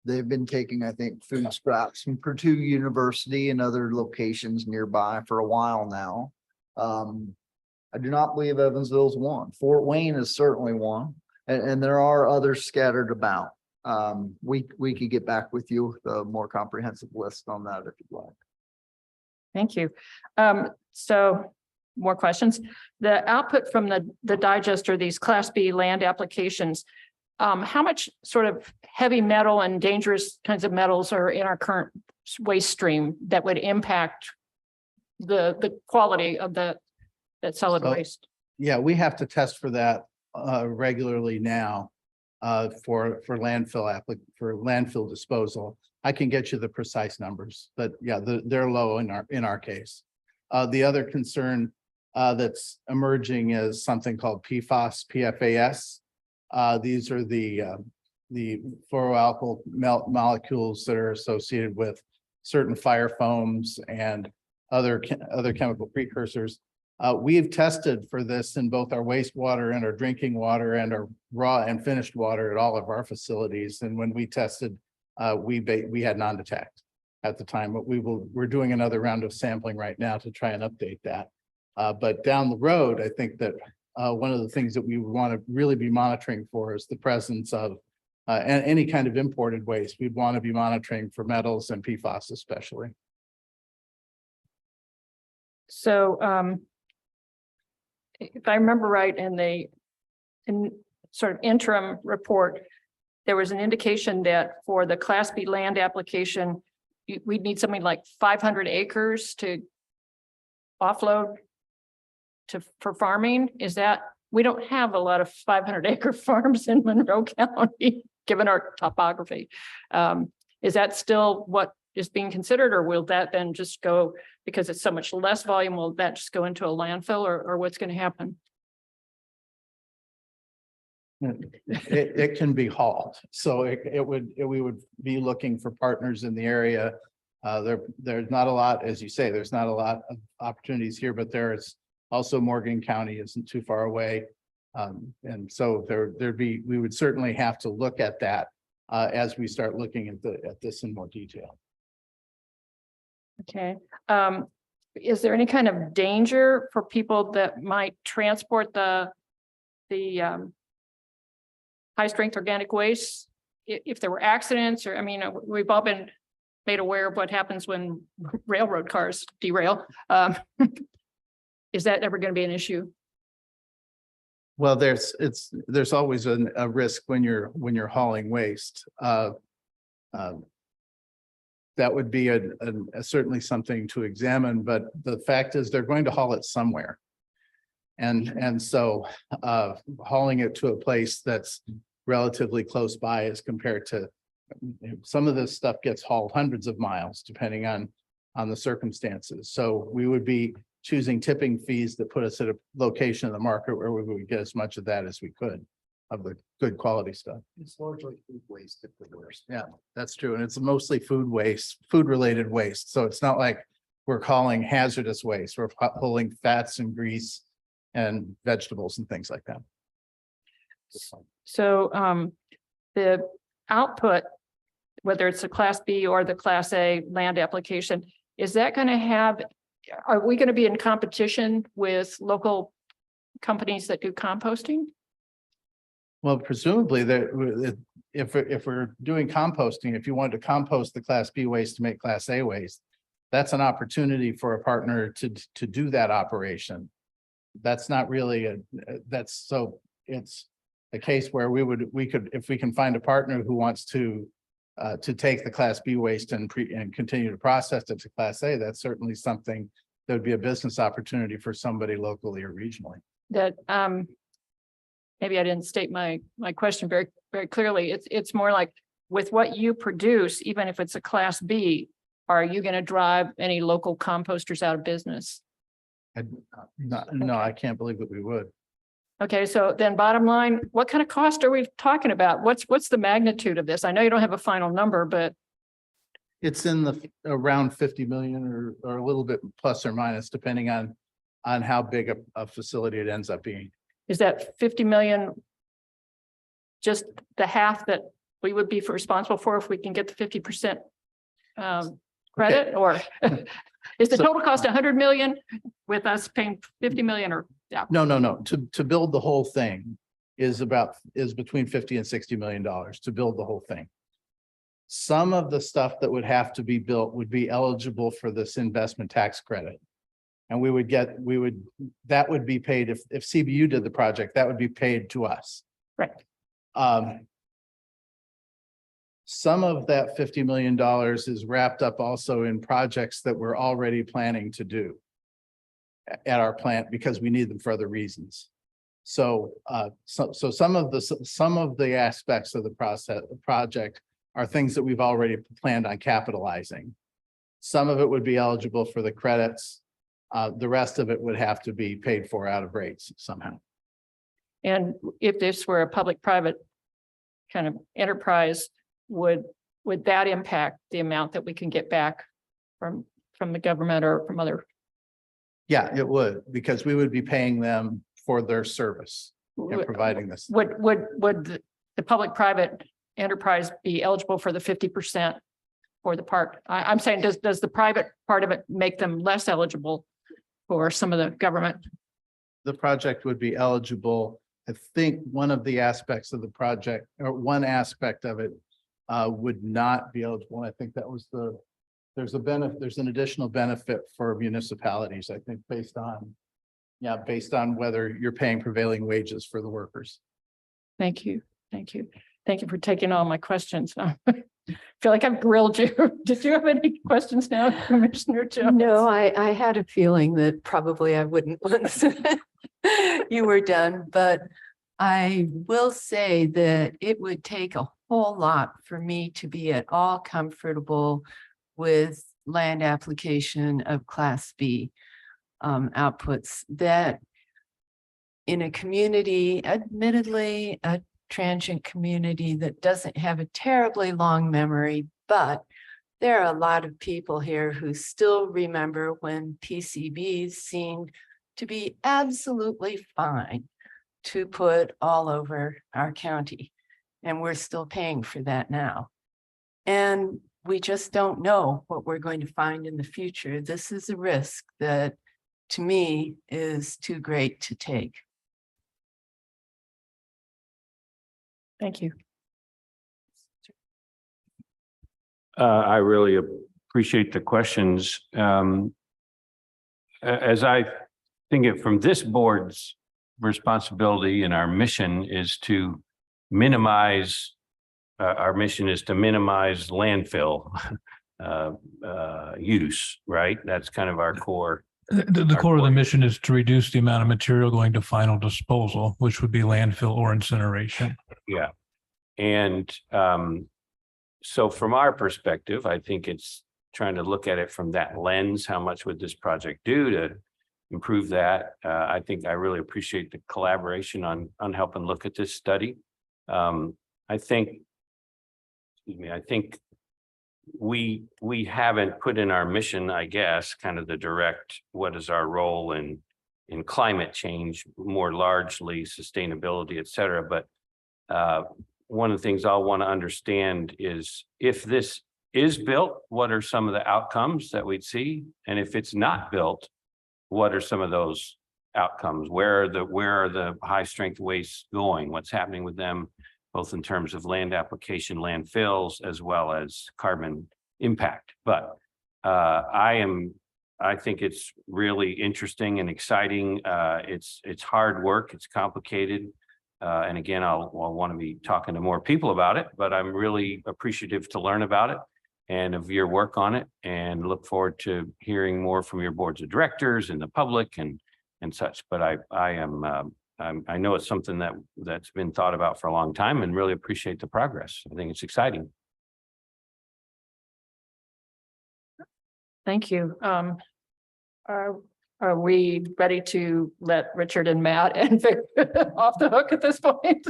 They've been taking, I think, food scraps from Purdue University and other locations nearby for a while now. I do not believe Evansville's one. Fort Wayne is certainly one, and there are others scattered about. We could get back with you with a more comprehensive list on that if you'd like. Thank you. So more questions. The output from the digester, these Class B land applications, how much sort of heavy metal and dangerous kinds of metals are in our current waste stream that would impact the quality of that solid waste? Yeah, we have to test for that regularly now for landfill disposal. I can get you the precise numbers, but yeah, they're low in our case. The other concern that's emerging is something called PFAS, PFAS. These are the fluoroalkyl molecules that are associated with certain fire foams and other chemical precursors. We've tested for this in both our wastewater and our drinking water and our raw and finished water at all of our facilities. And when we tested, we had non-detect at the time, but we're doing another round of sampling right now to try and update that. But down the road, I think that one of the things that we would want to really be monitoring for is the presence of any kind of imported waste. We'd want to be monitoring for metals and PFAS especially. So if I remember right, in sort of interim report, there was an indication that for the Class B land application, we'd need something like 500 acres to offload for farming. Is that, we don't have a lot of 500-acre farms in Monroe County, given our topography. Is that still what is being considered, or will that then just go, because it's so much less volume, will that just go into a landfill, or what's going to happen? It can be hauled, so we would be looking for partners in the area. There's not a lot, as you say, there's not a lot of opportunities here, but there's also Morgan County isn't too far away. And so we would certainly have to look at that as we start looking at this in more detail. Okay. Is there any kind of danger for people that might transport the high strength organic waste? If there were accidents, or, I mean, we've all been made aware of what happens when railroad cars derail. Is that ever going to be an issue? Well, there's always a risk when you're hauling waste. That would be certainly something to examine, but the fact is they're going to haul it somewhere. And so hauling it to a place that's relatively close by as compared to some of this stuff gets hauled hundreds of miles depending on the circumstances. So we would be choosing tipping fees that put us at a location in the market where we would get as much of that as we could of the good quality stuff. It's largely food waste if the worst. Yeah, that's true. And it's mostly food waste, food related waste. So it's not like we're calling hazardous waste. We're pulling fats and grease and vegetables and things like that. So the output, whether it's a Class B or the Class A land application, is that going to have, are we going to be in competition with local companies that do composting? Well, presumably that if we're doing composting, if you wanted to compost the Class B waste to make Class A waste, that's an opportunity for a partner to do that operation. That's not really it's a case where we could, if we can find a partner who wants to take the Class B waste and continue to process it to Class A, that's certainly something that would be a business opportunity for somebody locally or regionally. That maybe I didn't state my question very, very clearly. It's more like with what you produce, even if it's a Class B, are you going to drive any local composters out of business? No, I can't believe that we would. Okay, so then bottom line, what kind of cost are we talking about? What's the magnitude of this? I know you don't have a final number, but It's in the around 50 million or a little bit plus or minus, depending on how big a facility it ends up being. is that 50 million just the half that we would be responsible for if we can get the 50% credit? Or is the total cost 100 million with us paying 50 million or? Yeah. No. To build the whole thing is between 50 and 60 million dollars to build the whole thing. Some of the stuff that would have to be built would be eligible for this investment tax credit. And that would be paid if CBU did the project, that would be paid to us. Right. Some of that $50 million is wrapped up also in projects that we're already planning to do at our plant because we need them for other reasons. So some of the aspects of the project are things that we've already planned on capitalizing. Some of it would be eligible for the credits. The rest of it would have to be paid for out of rates somehow. And if this were a public-private kind of enterprise, would that impact the amount that we can get back from the government or from other? Yeah, it would, because we would be paying them for their service and providing this. Would the public-private enterprise be eligible for the 50% for the part? I'm saying, does the private part of it make them less eligible for some of the government? The project would be eligible. I think one of the aspects of the project, or one aspect of it, would not be eligible. I think that was there's an additional benefit for municipalities, I think, based on whether you're paying prevailing wages for the workers. Thank you. Thank you. Thank you for taking all my questions. I feel like I've grilled you. Did you have any questions now, Commissioner Jones? No, I had a feeling that probably I wouldn't once you were done, but I will say that it would take a whole lot for me to be at all comfortable with land application of Class B outputs. That in a community, admittedly, a transient community that doesn't have a terribly long memory, but there are a lot of people here who still remember when PCBs seemed to be absolutely fine to put all over our county. And we're still paying for that now. And we just don't know what we're going to find in the future. This is a risk that, to me, is too great to take. Thank you. I really appreciate the questions. As I think it from this board's responsibility and our mission is to minimize, our mission is to minimize landfill use, right? That's kind of our core. The core of the mission is to reduce the amount of material going to final disposal, which would be landfill or incineration. Yeah. And so from our perspective, I think it's trying to look at it from that lens. How much would this project do to improve that? I think I really appreciate the collaboration on helping look at this study. I think we haven't put in our mission, I guess, kind of the direct, what is our role in climate change, more largely sustainability, et cetera. But one of the things I'll want to understand is if this is built, what are some of the outcomes that we'd see? And if it's not built, what are some of those outcomes? Where are the high strength wastes going? What's happening with them, both in terms of land application, landfills, as well as carbon impact? But I think it's really interesting and exciting. It's hard work. It's complicated. And again, I'll want to be talking to more people about it, but I'm really appreciative to learn about it and of your work on it, and look forward to hearing more from your boards of directors and the public and such. But I know it's something that's been thought about for a long time, and really appreciate the progress. I think it's exciting. Thank you. Are we ready to let Richard and Matt and Vic off the hook at this point?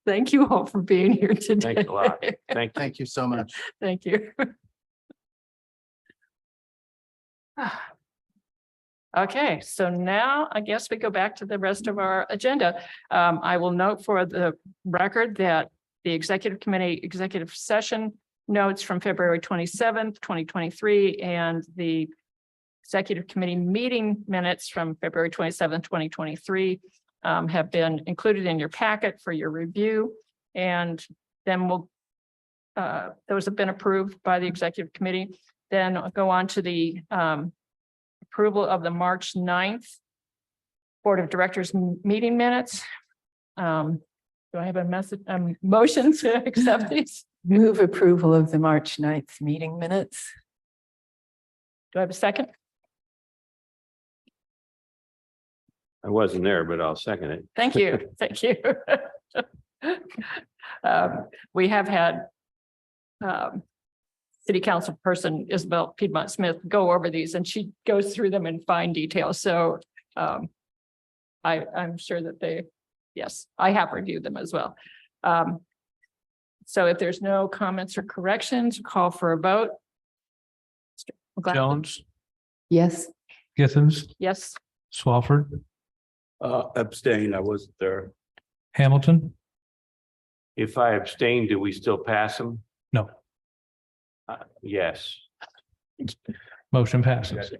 Thank you all for being here today. Thanks a lot. Thank you. Thank you so much. Thank you. Okay, so now I guess we go back to the rest of our agenda. I will note for the record that the executive committee executive session notes from February 27th, 2023, and the executive committee meeting minutes from February 27th, 2023 have been included in your packet for your review. And then those have been approved by the executive committee. Then I'll go on to the approval of the March 9th Board of Directors meeting minutes. Do I have a motion to accept these? Move approval of the March 9th meeting minutes. Do I have a second? I wasn't there, but I'll second it. Thank you. Thank you. We have had City Council person Isabel Piedmont Smith go over these, and she goes through them in fine detail. So I'm sure that yes, I have reviewed them as well. So if there's no comments or corrections, call for a vote. Jones, Yes. Githens, Yes. Swafford, Abstain, I wasn't there. Hamilton. If I abstain, do we still pass them? No, Yes. motion passes.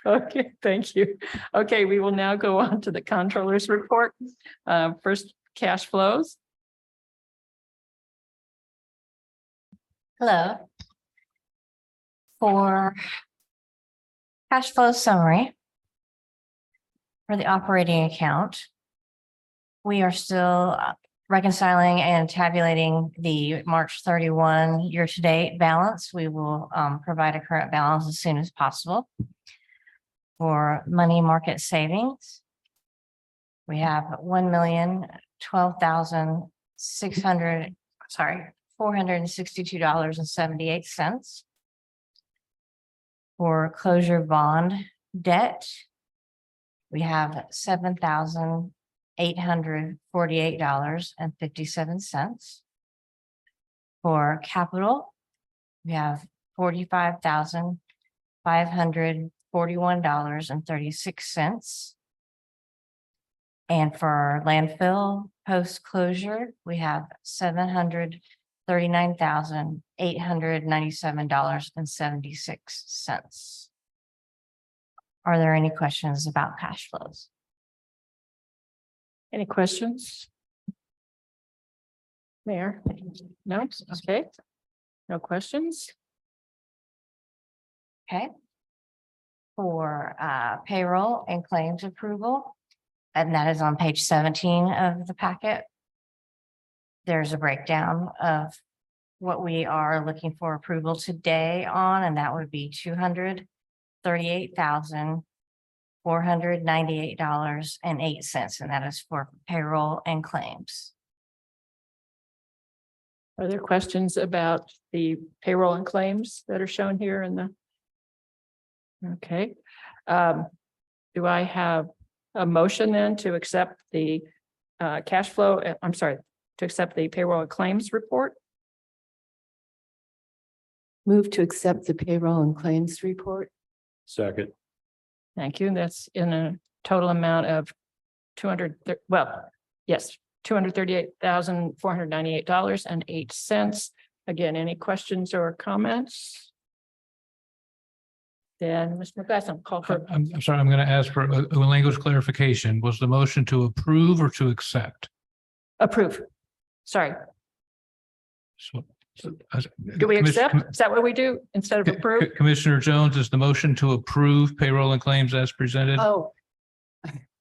Okay, thank you. Okay, we will now go on to the controller's report. First, cash flows. Hello. For cash flow summary for the operating account, we are still reconciling and tabulating the March 31 year-to-date balance. We will provide a current balance as soon as possible. For money market savings, we have $462.78. For closure bond debt, we have $7,848.57. For capital, we have $45,541.36. And for landfill post-closure, we have $739,897.76. Are there any questions about cash flows? Any questions? Mayor? No? Okay. No questions? Okay. For payroll and claims approval, and that is on page 17 of the packet. There's a breakdown of what we are looking for approval today on, and that would be $238,498.08, and that is for payroll and claims. Are there questions about the payroll and claims that are shown here in the? Okay. Do I have a motion then to accept the cash flow? I'm sorry, to accept the payroll and claims report? Move to accept the payroll and claims report. Second. Thank you. That's in a total amount of $238,498.08. Again, any questions or comments? Then, Mr. McGrath, call for, I'm sorry, I'm going to ask for a language clarification. Was the motion to approve or to accept? approve. Sorry, So. do we accept? Is that what we do instead of approve? Commissioner Jones, is the motion to approve payroll and claims as presented? Oh,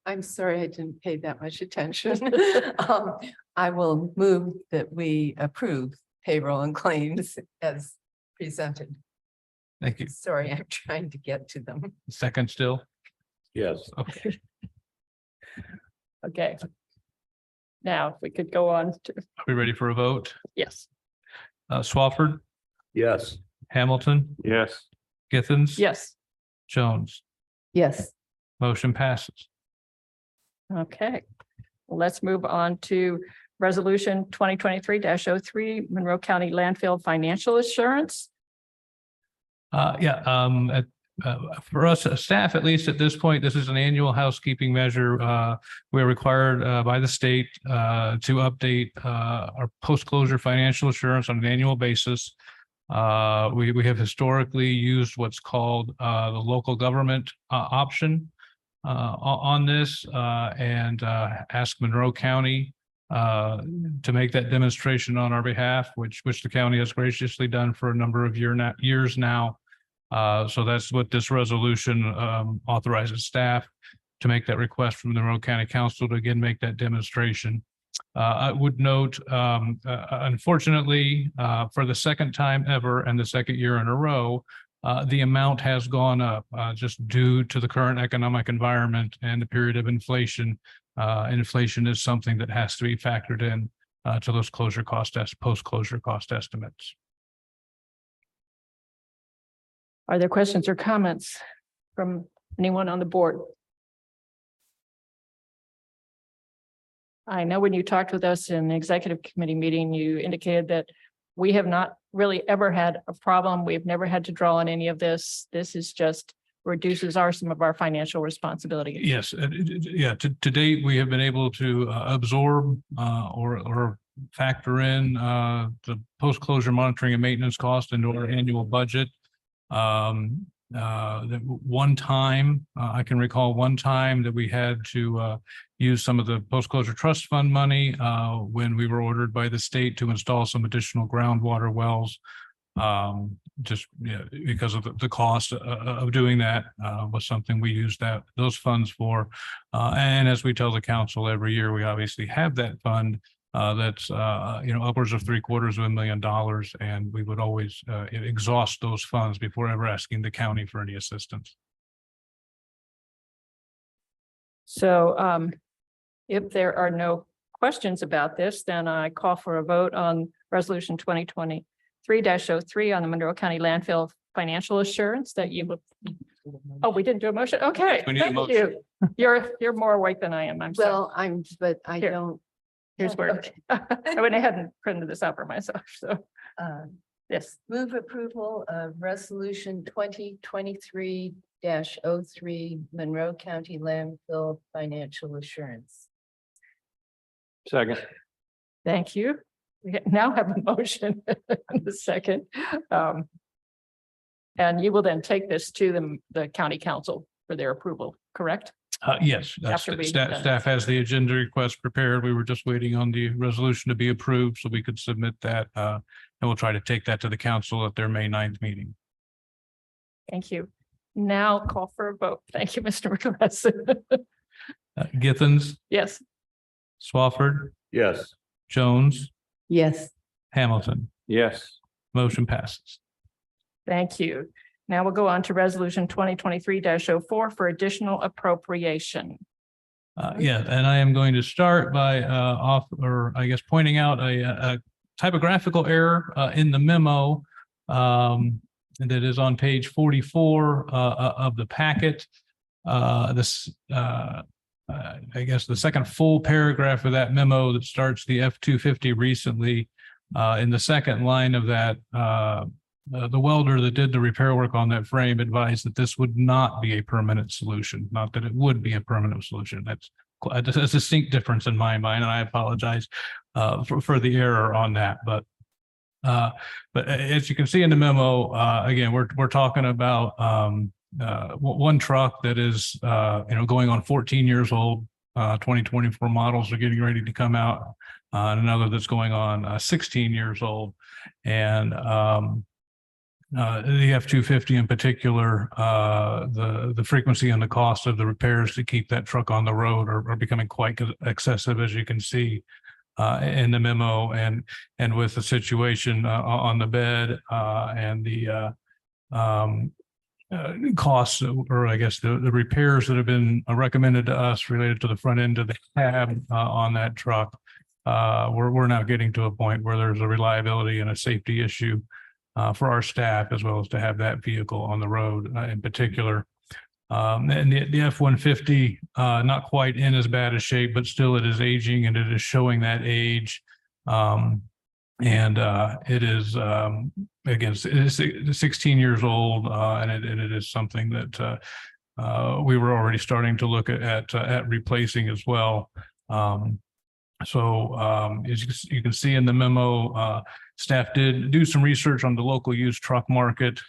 I'm sorry, I didn't pay that much attention. I will move that we approve payroll and claims as presented. Thank you. Sorry, I'm trying to get to them. Second still? Yes. Okay. Okay. Now, if we could go on to, Are we ready for a vote? yes, Swafford, Yes. Hamilton, Yes. Githens. yes, Jones, Yes, motion passes. okay. Well, let's move on to resolution 2023-03, Monroe County Landfill Financial Assurance. For us, staff, at least at this point, this is an annual housekeeping measure. We're required by the state to update our post-closure financial assurance on an annual basis. We have historically used what's called the local government option on this and ask Monroe County to make that demonstration on our behalf, which the county has graciously done for a number of years now. So that's what this resolution authorizes staff to make that request from the Monroe County Council to again make that demonstration. I would note, unfortunately, for the second time ever and the second year in a row, the amount has gone up just due to the current economic environment and the period of inflation. Inflation is something that has to be factored in to those post-closure cost estimates. Are there questions or comments from anyone on the board? I know when you talked with us in the executive committee meeting, you indicated that we have not really ever had a problem. We've never had to draw on any of this. This is just reduces some of our financial responsibility. Yes, to date, we have been able to absorb or factor in the post-closure monitoring and maintenance cost into our annual budget. One time, I can recall one time that we had to use some of the post-closure trust fund money when we were ordered by the state to install some additional groundwater wells. Just because of the cost of doing that was something we used those funds for. And as we tell the council every year, we obviously have that fund that's upwards of $750,000, and we would always exhaust those funds before ever asking the county for any assistance. So if there are no questions about this, then I call for a vote on resolution 2023-03, 3-03 on the Monroe County landfill financial assurance that you. Oh, we didn't do a motion. Okay, We need a thank motion. you. You're more awake than I am. I'm sorry. Well, but I Here. don't. Here's where Okay. I went ahead and printed this out for myself. So, yes, Move approval of resolution 2023-03 Monroe County landfill financial assurance. Second. thank you. We now have a motion in the second. And you will then take this to the county council for their approval, correct? Yes, After we- staff has the agenda request prepared. We were just waiting on the resolution to be approved so we could submit that. And we'll try to take that to the council at their May 9th meeting. Thank you. Now call for a vote. Thank you, Mr. McGrath. Githens, Yes, Swafford, Yes. Jones, Yes. Hamilton, Yes. motion passes. thank you. Now we'll go on to resolution 2023-04 for additional appropriation. Yeah, and I am going to start by pointing out a typographical error in the memo that is on page 44 of the packet. I guess the second full paragraph of that memo that starts the F-250 recently, in the second line of that, the welder that did the repair work on that frame advised that this would not be a permanent solution, not that it would be a permanent solution. That's a distinct difference in my mind, and I apologize for the error on that. But as you can see in the memo, again, we're talking about one truck that is going on 14 years old. 2024 models are getting ready to come out, and another that's going on 16 years old, and the F-250 in particular, the frequency and the cost of the repairs to keep that truck on the road are becoming quite excessive, as you can see in the memo, and with the situation on the bed and the costs, or I guess the repairs that have been recommended to us related to the front end of the cab on that truck, we're now getting to a point where there's a reliability and a safety issue for our staff, as well as to have that vehicle on the road in particular. And the F-150, not quite in as bad a shape, but still it is aging and it is showing that age. It is, again, it is 16 years old, and it is something that we were already starting to look at replacing as well. As you can see in the memo, staff did do some research on the local used truck market.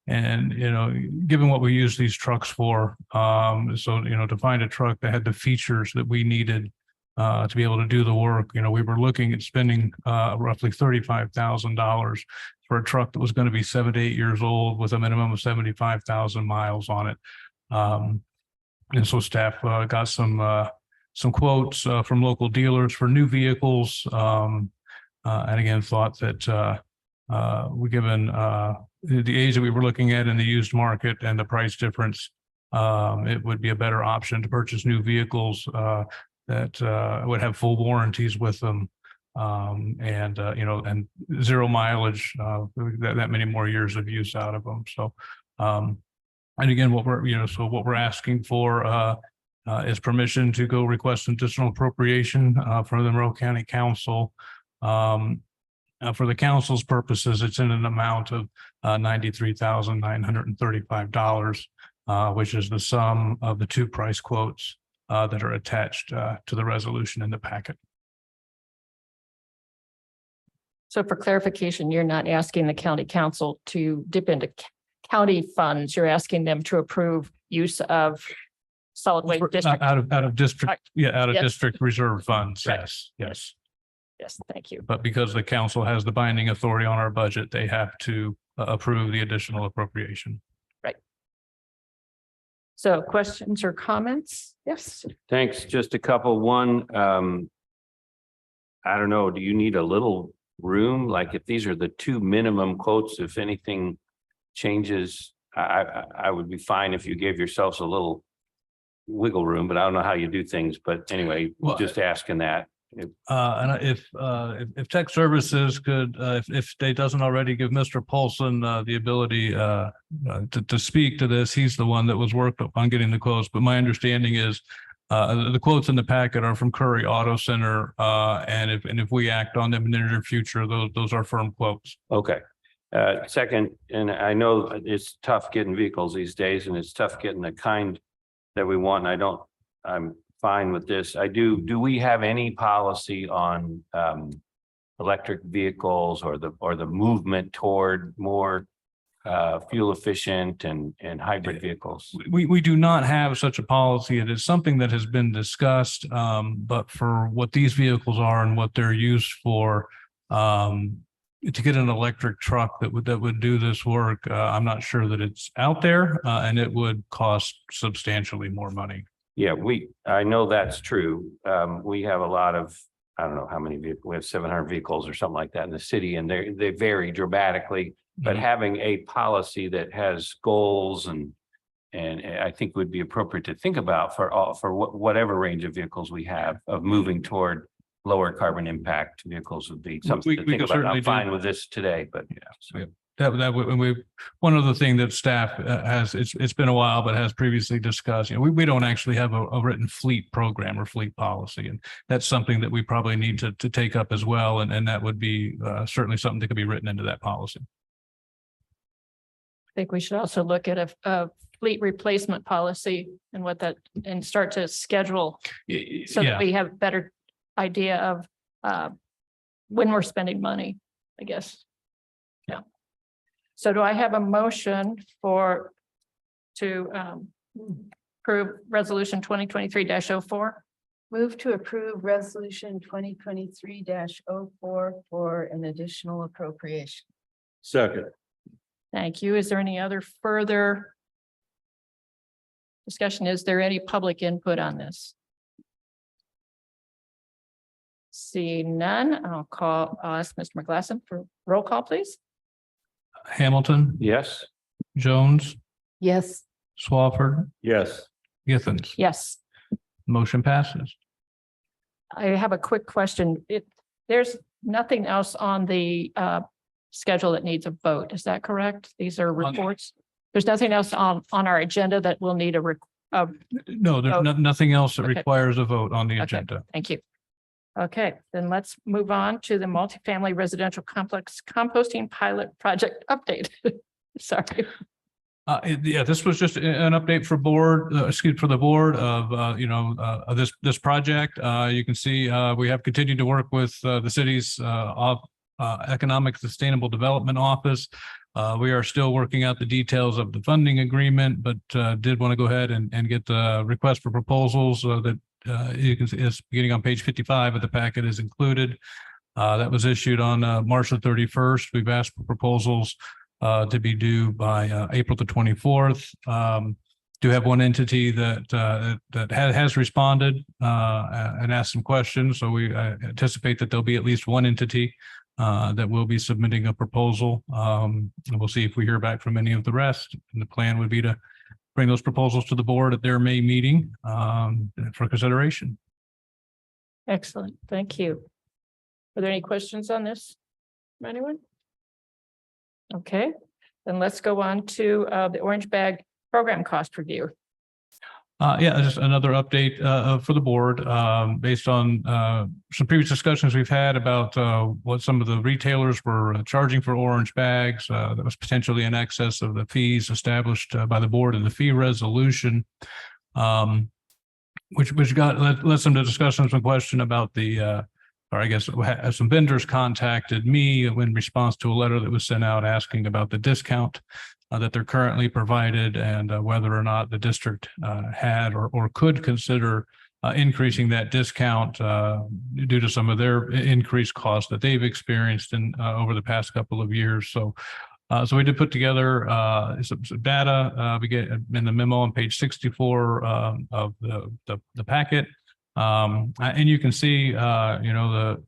And, given what we use these trucks for, to find a truck that had the features that we needed to be able to do the work, we were looking at spending roughly $35,000 for a truck that was going to be 7 to 8 years old with a minimum of 75,000 miles on it. And so staff got some quotes from local dealers for new vehicles. And again, thought that given the age that we were looking at in the used market and the price difference, it would be a better option to purchase new vehicles that would have full warranties with them, and zero mileage, that many more years of use out of them. So, and again, what we're asking for is permission to go request additional appropriation from the Monroe County Council. For the council's purposes, it's in an amount of $93,935, which is the sum of the two price quotes that are attached to the resolution in the packet. So for clarification, you're not asking the county council to dip into county funds. You're asking them to approve use of solid waste district. Out of district, out of Yes. district reserve funds. Right. Yes. Yes, thank you. But because the council has the binding authority on our budget, they have to approve the additional appropriation. So questions or comments? Yes. Thanks. Just a couple. One, I don't know, do you need a little room? Like if these are the two minimum quotes, if anything changes, I would be fine if you gave yourselves a little wiggle room, but I don't know how you do things. But anyway, Well, just asking that. And if tech services could, if state doesn't already give Mr. Paulson the ability to speak to this, he's the one that was worked on getting the quotes. But my understanding is the quotes in the packet are from Curry Auto Center, and if we act on them in the near future, those are firm quotes. Okay. Second, and I know it's tough getting vehicles these days, and it's tough getting the kind that we want. And I'm fine with this. Do we have any policy on electric vehicles or the movement toward more fuel efficient and hybrid vehicles? We do not have such a policy. It is something that has been discussed, but for what these vehicles are and what they're used for, to get an electric truck that would do this work, I'm not sure that it's out there, and it would cost substantially more money. Yeah, I know that's true. We have a lot of, I don't know how many vehicles, we have 700 vehicles or something like that in the city, and they vary dramatically. But having a policy that has goals and I think would be appropriate to think about for whatever range of vehicles we have of moving toward lower carbon impact vehicles would be something to think about. I'm fine with this today, but yeah. One other thing that staff has, it's been a while, but has previously discussed, we don't actually have a written fleet program or fleet policy. And that's something that we probably need to take up as well. And that would be certainly something that could be written into that policy. I think we should also look at a fleet replacement policy and and start to schedule so that we have a better idea of when we're spending money, I guess. Yeah. So do I have a motion to approve resolution 2023-04? Move to approve resolution 2023-04 for an additional appropriation. Second. Thank you. Is there any other further discussion? Is there any public input on this? See none, I'll ask Mr. McGlasson for roll call, please. Hamilton, Yes. Jones, Yes. Swafford, Yes. Githens. Yes. Motion passes. I have a quick question. There's nothing else on the schedule that needs a vote. Is that correct? These are reports. There's nothing else on our agenda that will need No, there's nothing else that Okay. requires a vote on the Okay. agenda. Thank you. Okay, then let's move on to the multifamily residential complex composting pilot project update. Sorry. This was just an update for the board of, this project. You can see, we have continued to work with the city's Economic Sustainable Development Office. We are still working out the details of the funding agreement, but did want to go ahead and get the request for proposals that you can see is beginning on page 55 of the packet is included. That was issued on March the 31st. We've asked for proposals to be due by April the 24th. Do have one entity that has responded and asked some questions. So we anticipate that there'll be at least one entity that will be submitting a proposal. And we'll see if we hear back from any of the rest. And the plan would be to bring those proposals to the board at their May meeting for consideration. Excellent. Thank you. Are there any questions on this? From anyone? Okay, then let's go on to the Orange Bag program cost review. Just another update for the board based on some previous discussions we've had about what some of the retailers were charging for orange bags that was potentially in excess of the fees established by the board in the fee resolution, which led some to discussions and question about some vendors contacted me in response to a letter that was sent out asking about the discount that they're currently provided and whether or not the district had or could consider increasing that discount due to some of their increased costs that they've experienced over the past couple of years. So we did put together some data we get in the memo on page 64 of the packet. And you can see, the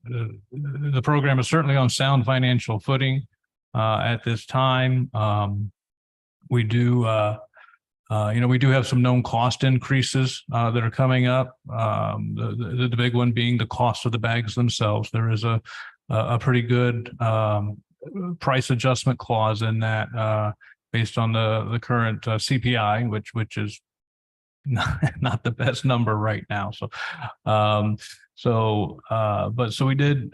program is certainly on sound financial footing at this time. We do We do have some known cost increases that are coming up. The big one being the cost of the bags themselves. There is a pretty good price adjustment clause in that based on the current CPI, which is not the best number right now. So we did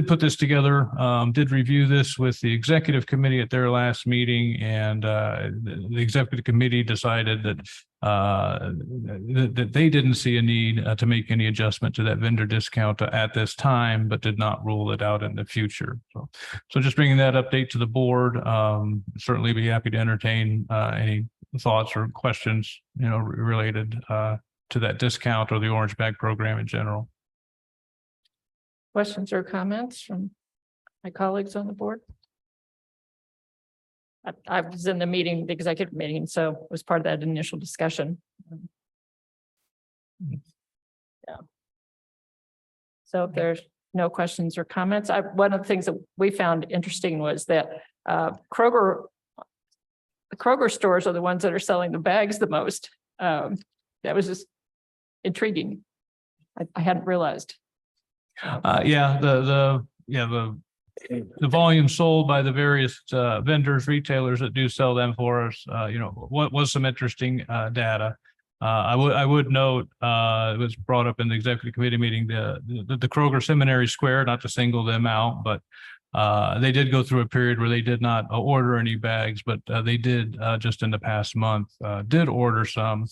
put this together, did review this with the executive committee at their last meeting, and the executive committee decided that that they didn't see a need to make any adjustment to that vendor discount at this time, but did not rule it out in the future. So just bringing that update to the board. Certainly be happy to entertain any thoughts or questions, related to that discount or the Orange Bag program in general. Questions or comments from my colleagues on the board? I was in the meeting, the executive meeting, so was part of that initial discussion. Yeah. So if there's no questions or comments, one of the things that we found interesting was that the Kroger stores are the ones that are selling the bags the most. That was just intriguing. I hadn't realized. The volume sold by the various vendors, retailers that do sell them for us, what was some interesting data. I would note, it was brought up in the executive committee meeting, the Kroger Seminary Square, not to single them out, but they did go through a period where they did not order any bags, but they did just in the past month, did order some.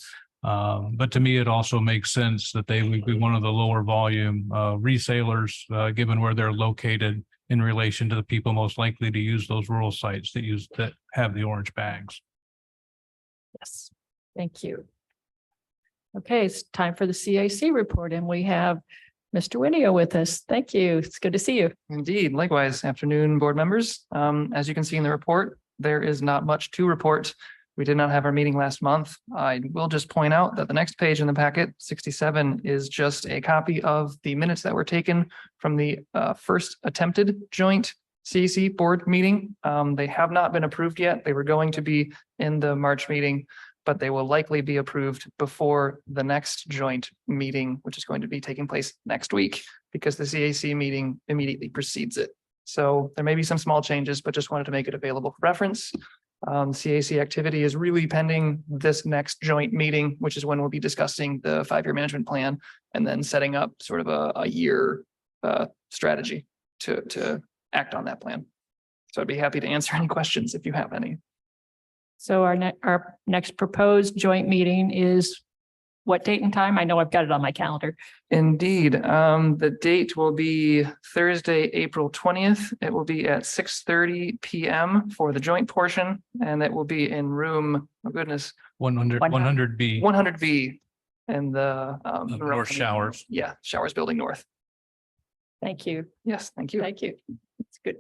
But to me, it also makes sense that they would be one of the lower volume resellers, given where they're located in relation to the people most likely to use those rural sites that have the orange bags. Yes, thank you. Okay, it's time for the CAC report, and we have Mr. Winio with us. Thank you. It's good to see you. Indeed. Likewise, afternoon, board members. As you can see in the report, there is not much to report. We did not have our meeting last month. I will just point out that the next page in the packet, 67, is just a copy of the minutes that were taken from the first attempted joint CAC board meeting. They have not been approved yet. They were going to be in the March meeting, but they will likely be approved before the next joint meeting, which is going to be taking place next week, because the CAC meeting immediately precedes it. So there may be some small changes, but just wanted to make it available for reference. CAC activity is really pending this next joint meeting, which is when we'll be discussing the 5-year management plan and then setting up sort of a year strategy to act on that plan. So I'd be happy to answer any questions if you have any. So our next proposed joint meeting is what date and time? I know I've got it on my calendar. Indeed. The date will be Thursday, April 20th. It will be at 6:30 p.m. for the joint portion, and it will be in room, oh goodness, 100B. 100B in the North Showers. Yeah, Showers Building North. Thank you. Yes, thank you. Thank you. It's good.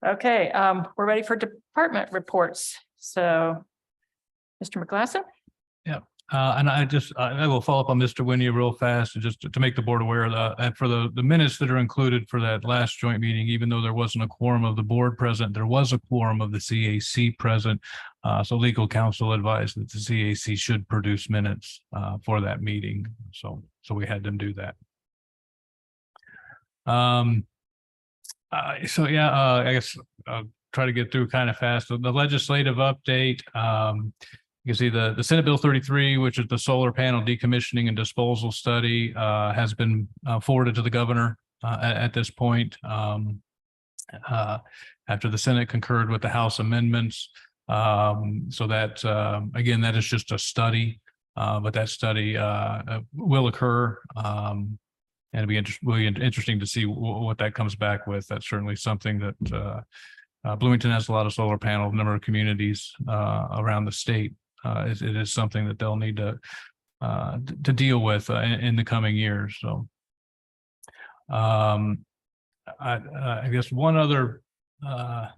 Okay, we're ready for department reports. So, Mr. McGlasson? And I will follow up on Mr. Winnie real fast, and just to make the board aware of and for the minutes that are included for that last joint meeting, even though there wasn't a quorum of the board present, there was a quorum of the CAC present. So legal counsel advised that the CAC should produce minutes for that meeting. So we had them do that. I guess I'll try to get through kind of fast. The legislative update. You can see the Senate Bill 33, which is the solar panel decommissioning and disposal study, has been forwarded to the governor at this point. After the Senate concurred with the House amendments. So that, again, that is just a study, but that study will occur. And it'll be interesting to see what that comes back with. That's certainly something that Bloomington has a lot of solar panel, number of communities around the state. It is something that they'll need to deal with in the coming years. So, I guess one other, I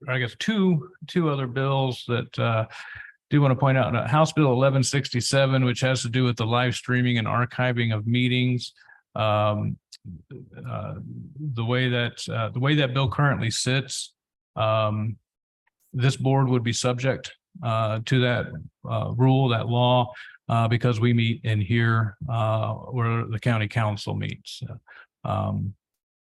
guess two other bills that do want to point out. House Bill 1167, which has to do with the live streaming and archiving of meetings. The way that bill currently sits. this board would be subject to that rule, that law, because we meet in here where the county council meets.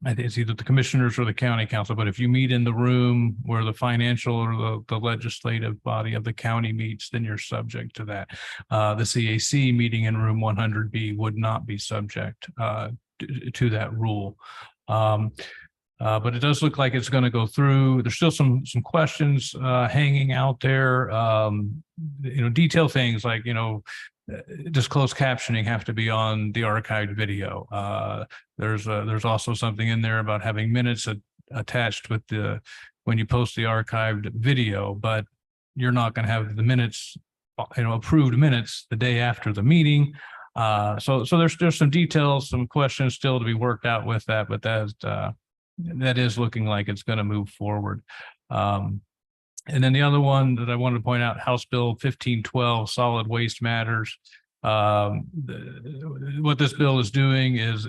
I think it's either the commissioners or the county council, but if you meet in the room where the financial or the legislative body of the county meets, then you're subject to that. The CAC meeting in room 100B would not be subject to that rule. But it does look like it's going to go through. There's still some questions hanging out there. Detailed things like, does closed captioning have to be on the archived video? There's also something in there about having minutes attached with when you post the archived video, but you're not going to have the minutes, approved minutes the day after the meeting. So there's some details, some questions still to be worked out with that, but that is looking like it's going to move forward. And then the other one that I wanted to point out, House Bill 1512, Solid Waste Matters. What this bill is doing is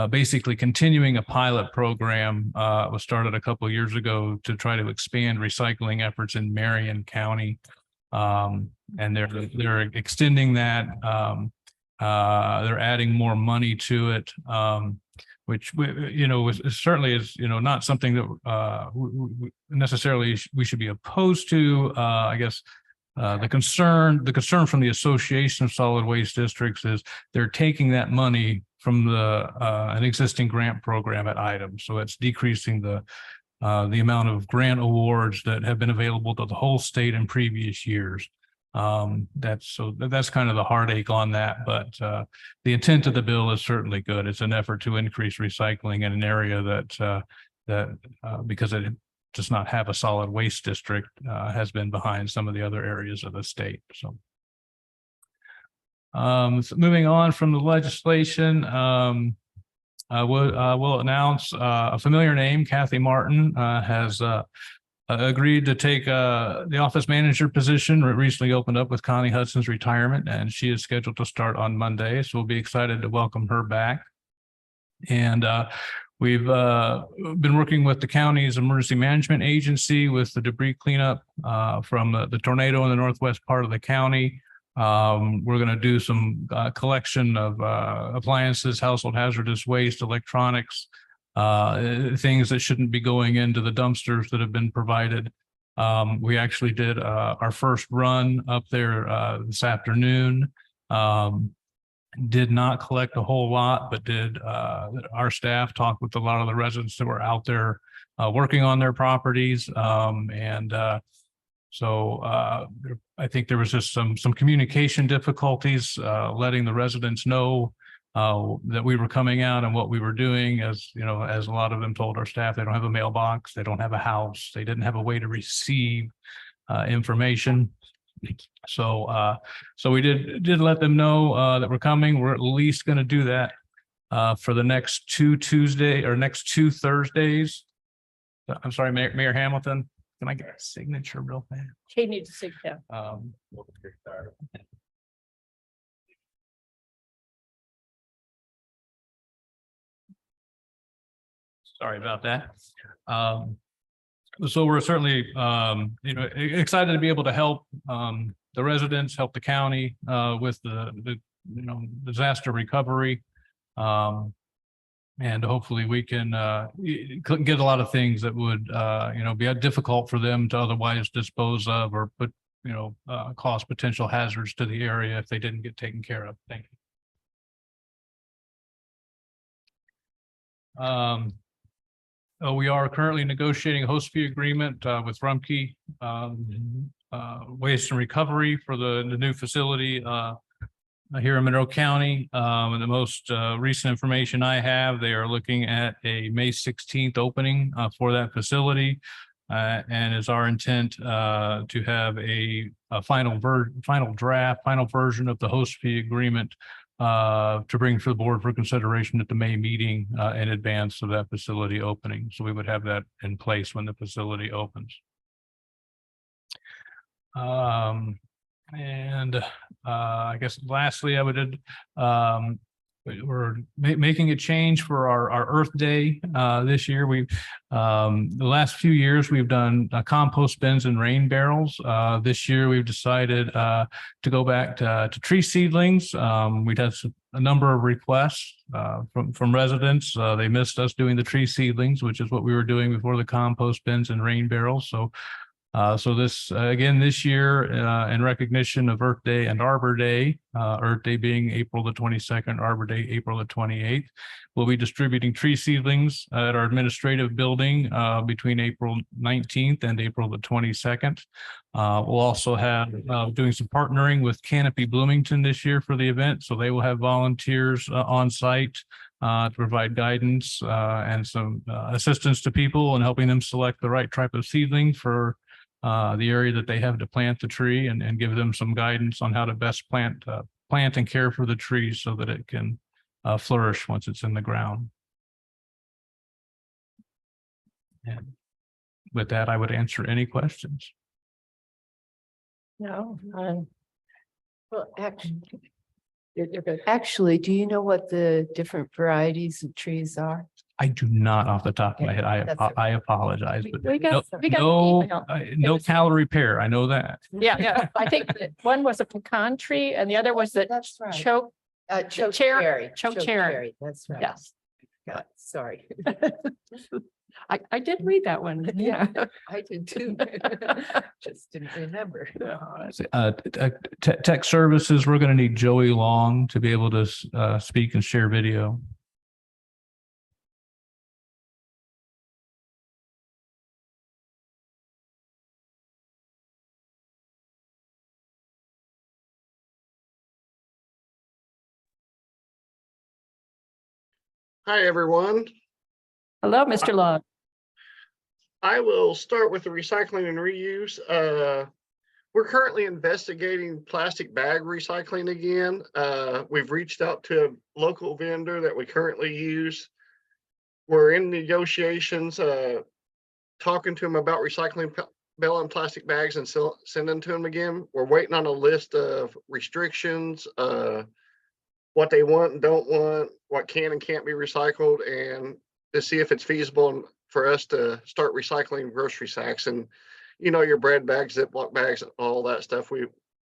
basically continuing a pilot program was started a couple of years ago to try to expand recycling efforts in Marion County. And they're extending that. They're adding more money to it. Which certainly is not something that necessarily we should be opposed to. I guess the concern from the Association of Solid Waste Districts is they're taking that money from an existing grant program at items, so it's decreasing the amount of grant awards that have been available to the whole state in previous years. That's kind of the heartache on that, but the intent of the bill is certainly good. It's an effort to increase recycling in an area that because it does not have a solid waste district, has been behind some of the other areas of the state. So moving on from the legislation, we'll announce a familiar name. Kathy Martin has agreed to take the office manager position. It recently opened up with Connie Hudson's retirement, and she is scheduled to start on Monday. So we'll be excited to welcome her back. And we've been working with the county's emergency management agency with the debris cleanup from the tornado in the northwest part of the county. We're going to do some collection of appliances, household hazardous waste, electronics, things that shouldn't be going into the dumpsters that have been provided. We actually did our first run up there this afternoon. Did not collect a whole lot, but our staff talked with a lot of the residents that were out there working on their properties. So I think there was just some communication difficulties, letting the residents know that we were coming out and what we were doing. As a lot of them told our staff, they don't have a mailbox, they don't have a house, they didn't have a way to receive information. So we did let them know that we're coming. We're at least going to do that for the next two Thursdays. I'm sorry, Mayor Hamilton, can I get a signature real fast? He needs to sit down. Sorry about that. So we're certainly, excited to be able to help the residents, help the county with the disaster recovery. And hopefully we can get a lot of things that would, be difficult for them to otherwise dispose of or put, cause potential hazards to the area if they didn't get taken care of. Thank you. We are currently negotiating a host fee agreement with Rumpke Waste and Recovery for the new facility here in Monroe County. And the most recent information I have, they are looking at a May 16th opening for that facility. And it's our intent to have a final version of the host fee agreement to bring to the board for consideration at the May meeting in advance of that facility opening. So we would have that in place when the facility opens. I guess lastly, I would we're making a change for our Earth Day this year. The last few years, we've done compost bins and rain barrels. This year, we've decided to go back to tree seedlings. We'd had a number of requests from residents. They missed us doing the tree seedlings, which is what we were doing before the compost bins and rain barrels. So this, again, this year, in recognition of Earth Day and Arbor Day, Earth Day being April the 22nd, Arbor Day, April the 28th, we'll be distributing tree seedlings at our administrative building between April 19th and April the 22nd. We'll also have doing some partnering with Canopy Bloomington this year for the event. So they will have volunteers on site to provide guidance and some assistance to people and helping them select the right type of seedling for the area that they have to plant the tree, and give them some guidance on how to best plant and care for the tree so that it can flourish once it's in the ground. And with that, I would answer any questions. No. Well, actually, you're good. Actually, do you know what the different varieties of trees are? I do not off the top of my head. That's okay. I apologize, but We got an no, email. no calorie pair. I know that. Yeah. I think that one was a pecan tree and the other was the That's right. choke. Choke cherry. cherry. Choke cherry. That's right. Yes. God, sorry. I did read that one. Yeah. I did too. Just didn't remember. Tech services, we're going to need Joey Long to be able to speak and share video. Hi, everyone. Hello, Mr. Long. I will start with the recycling and reuse. We're currently investigating plastic bag recycling again. We've reached out to a local vendor that we currently use. We're in negotiations, talking to them about recycling bale and plastic bags and sending to them again. We're waiting on a list of restrictions, what they want and don't want, what can and can't be recycled, and to see if it's feasible for us to start recycling grocery sacks and, your bread bags, Ziploc bags, all that stuff. We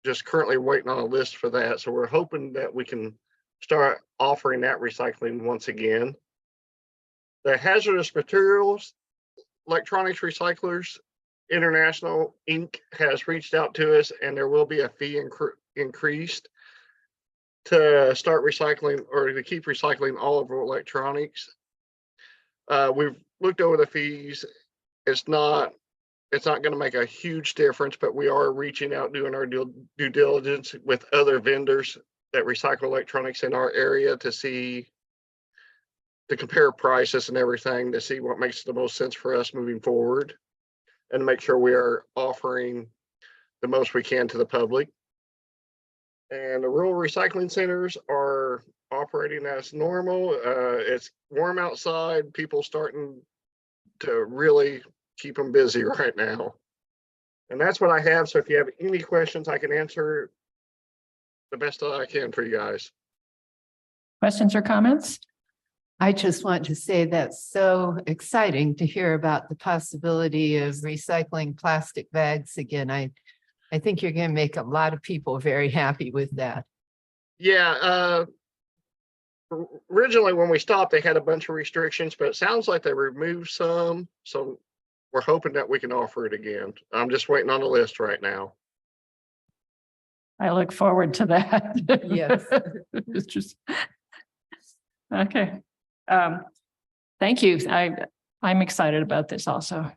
just currently waiting on a list for that. So we're hoping that we can start offering that recycling once again. The Hazardous Materials Electronics Recyclers International Inc. has reached out to us, and there will be a fee increased to start recycling or to keep recycling all of our electronics. We've looked over the fees. It's not going to make a huge difference, but we are reaching out, doing our due diligence with other vendors that recycle electronics in our area to compare prices and everything, to see what makes the most sense for us moving forward, and make sure we are offering the most we can to the public. And the rural recycling centers are operating as normal. It's warm outside. People starting to really keep them busy right now. And that's what I have. So if you have any questions, I can answer the best that I can for you guys. Questions or comments? I just want to say that's so exciting to hear about the possibility of recycling plastic bags again. I think you're going to make a lot of people very happy with that. Yeah. Originally, when we stopped, they had a bunch of restrictions, but it sounds like they removed some. So we're hoping that we can offer it again. I'm just waiting on the list right now. I look forward to that. Yes. It's just. Okay. Thank you. I'm excited about this also.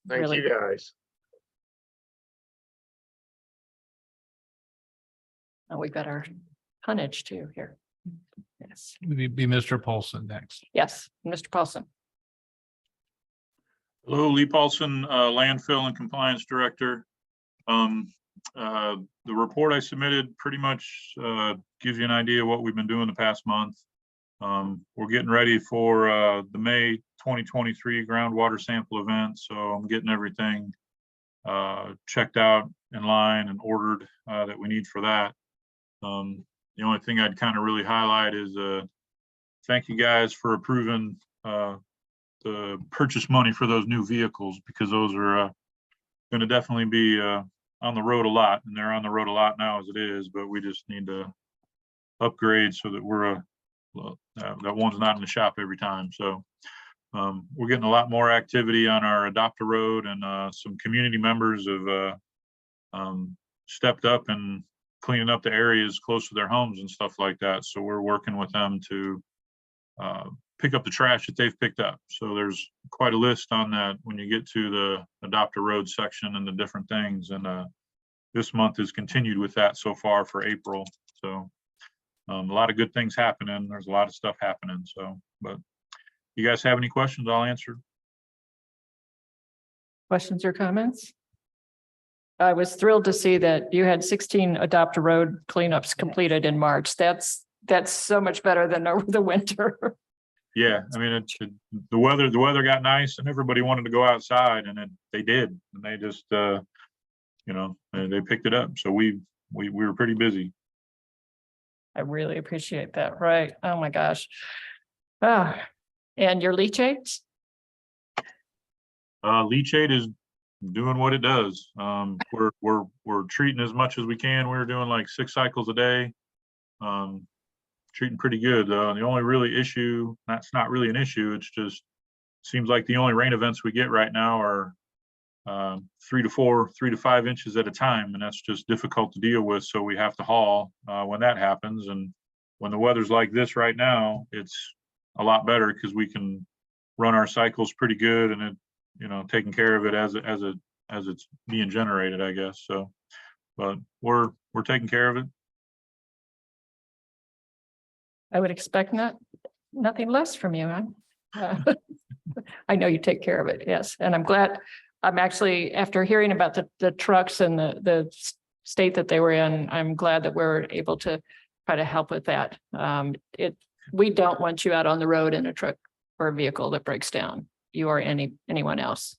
Thank Really. you, guys. Oh, we got our tonnage too here. Yes, Be Mr. Paulson next. yes, Mr. Paulson. Hello, Lee Paulson, Landfill and Compliance Director. The report I submitted pretty much gives you an idea of what we've been doing the past month. We're getting ready for the May 2023 groundwater sample event, so I'm getting everything checked out in line and ordered that we need for that. The only thing I'd kind of really highlight is thank you guys for approving the purchase money for those new vehicles, because those are going to definitely be on the road a lot, and they're on the road a lot now as it is, but we just need to upgrade so that we're that one's not in the shop every time. So we're getting a lot more activity on our Adopt a Road, and some community members have stepped up and cleaning up the areas close to their homes and stuff like that. So we're working with them to pick up the trash that they've picked up. So there's quite a list on that when you get to the Adopt a Road section and the different things. And this month has continued with that so far for April. So a lot of good things happening. There's a lot of stuff happening. So, but you guys have any questions, I'll answer. Questions or comments? I was thrilled to see that you had 16 Adopt a Road cleanups completed in March. That's so much better than over the winter. Yeah, I mean, the weather got nice and everybody wanted to go outside, and they did, and they just you know, they picked it up. So we were pretty busy. I really appreciate that. Right. Oh, my gosh. And your leachates? Leachate is doing what it does. We're treating as much as we can. We're doing like 6 cycles a day. Treating pretty good. The only really issue, that's not really an issue. It's just seems like the only rain events we get right now are 3 to 5 inches at a time, and that's just difficult to deal with. So we have to haul when that happens. And when the weather's like this right now, it's a lot better because we can run our cycles pretty good, and it, you know, taking care of it as it's being generated, I guess. So, but we're taking care of it. I would expect nothing less from you. I know you take care of it, yes. And I'm glad, I'm actually, after hearing about the trucks and the state that they were in, I'm glad that we're able to try to help with that. We don't want you out on the road in a truck or a vehicle that breaks down, you or anyone else.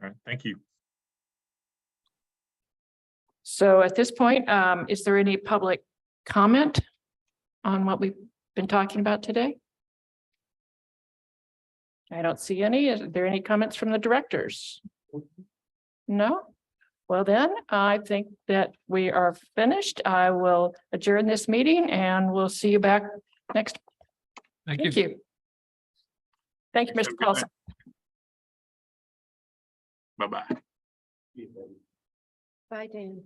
All right, thank you. So at this point, is there any public comment on what we've been talking about today? I don't see any. Is there any comments from the directors? No? Well, then I think that we are finished. I will adjourn this meeting and we'll see you back next. Thank you. Thank you. Thank you, Have Mr. a good Paulson. Bye-bye. Bye, Dan.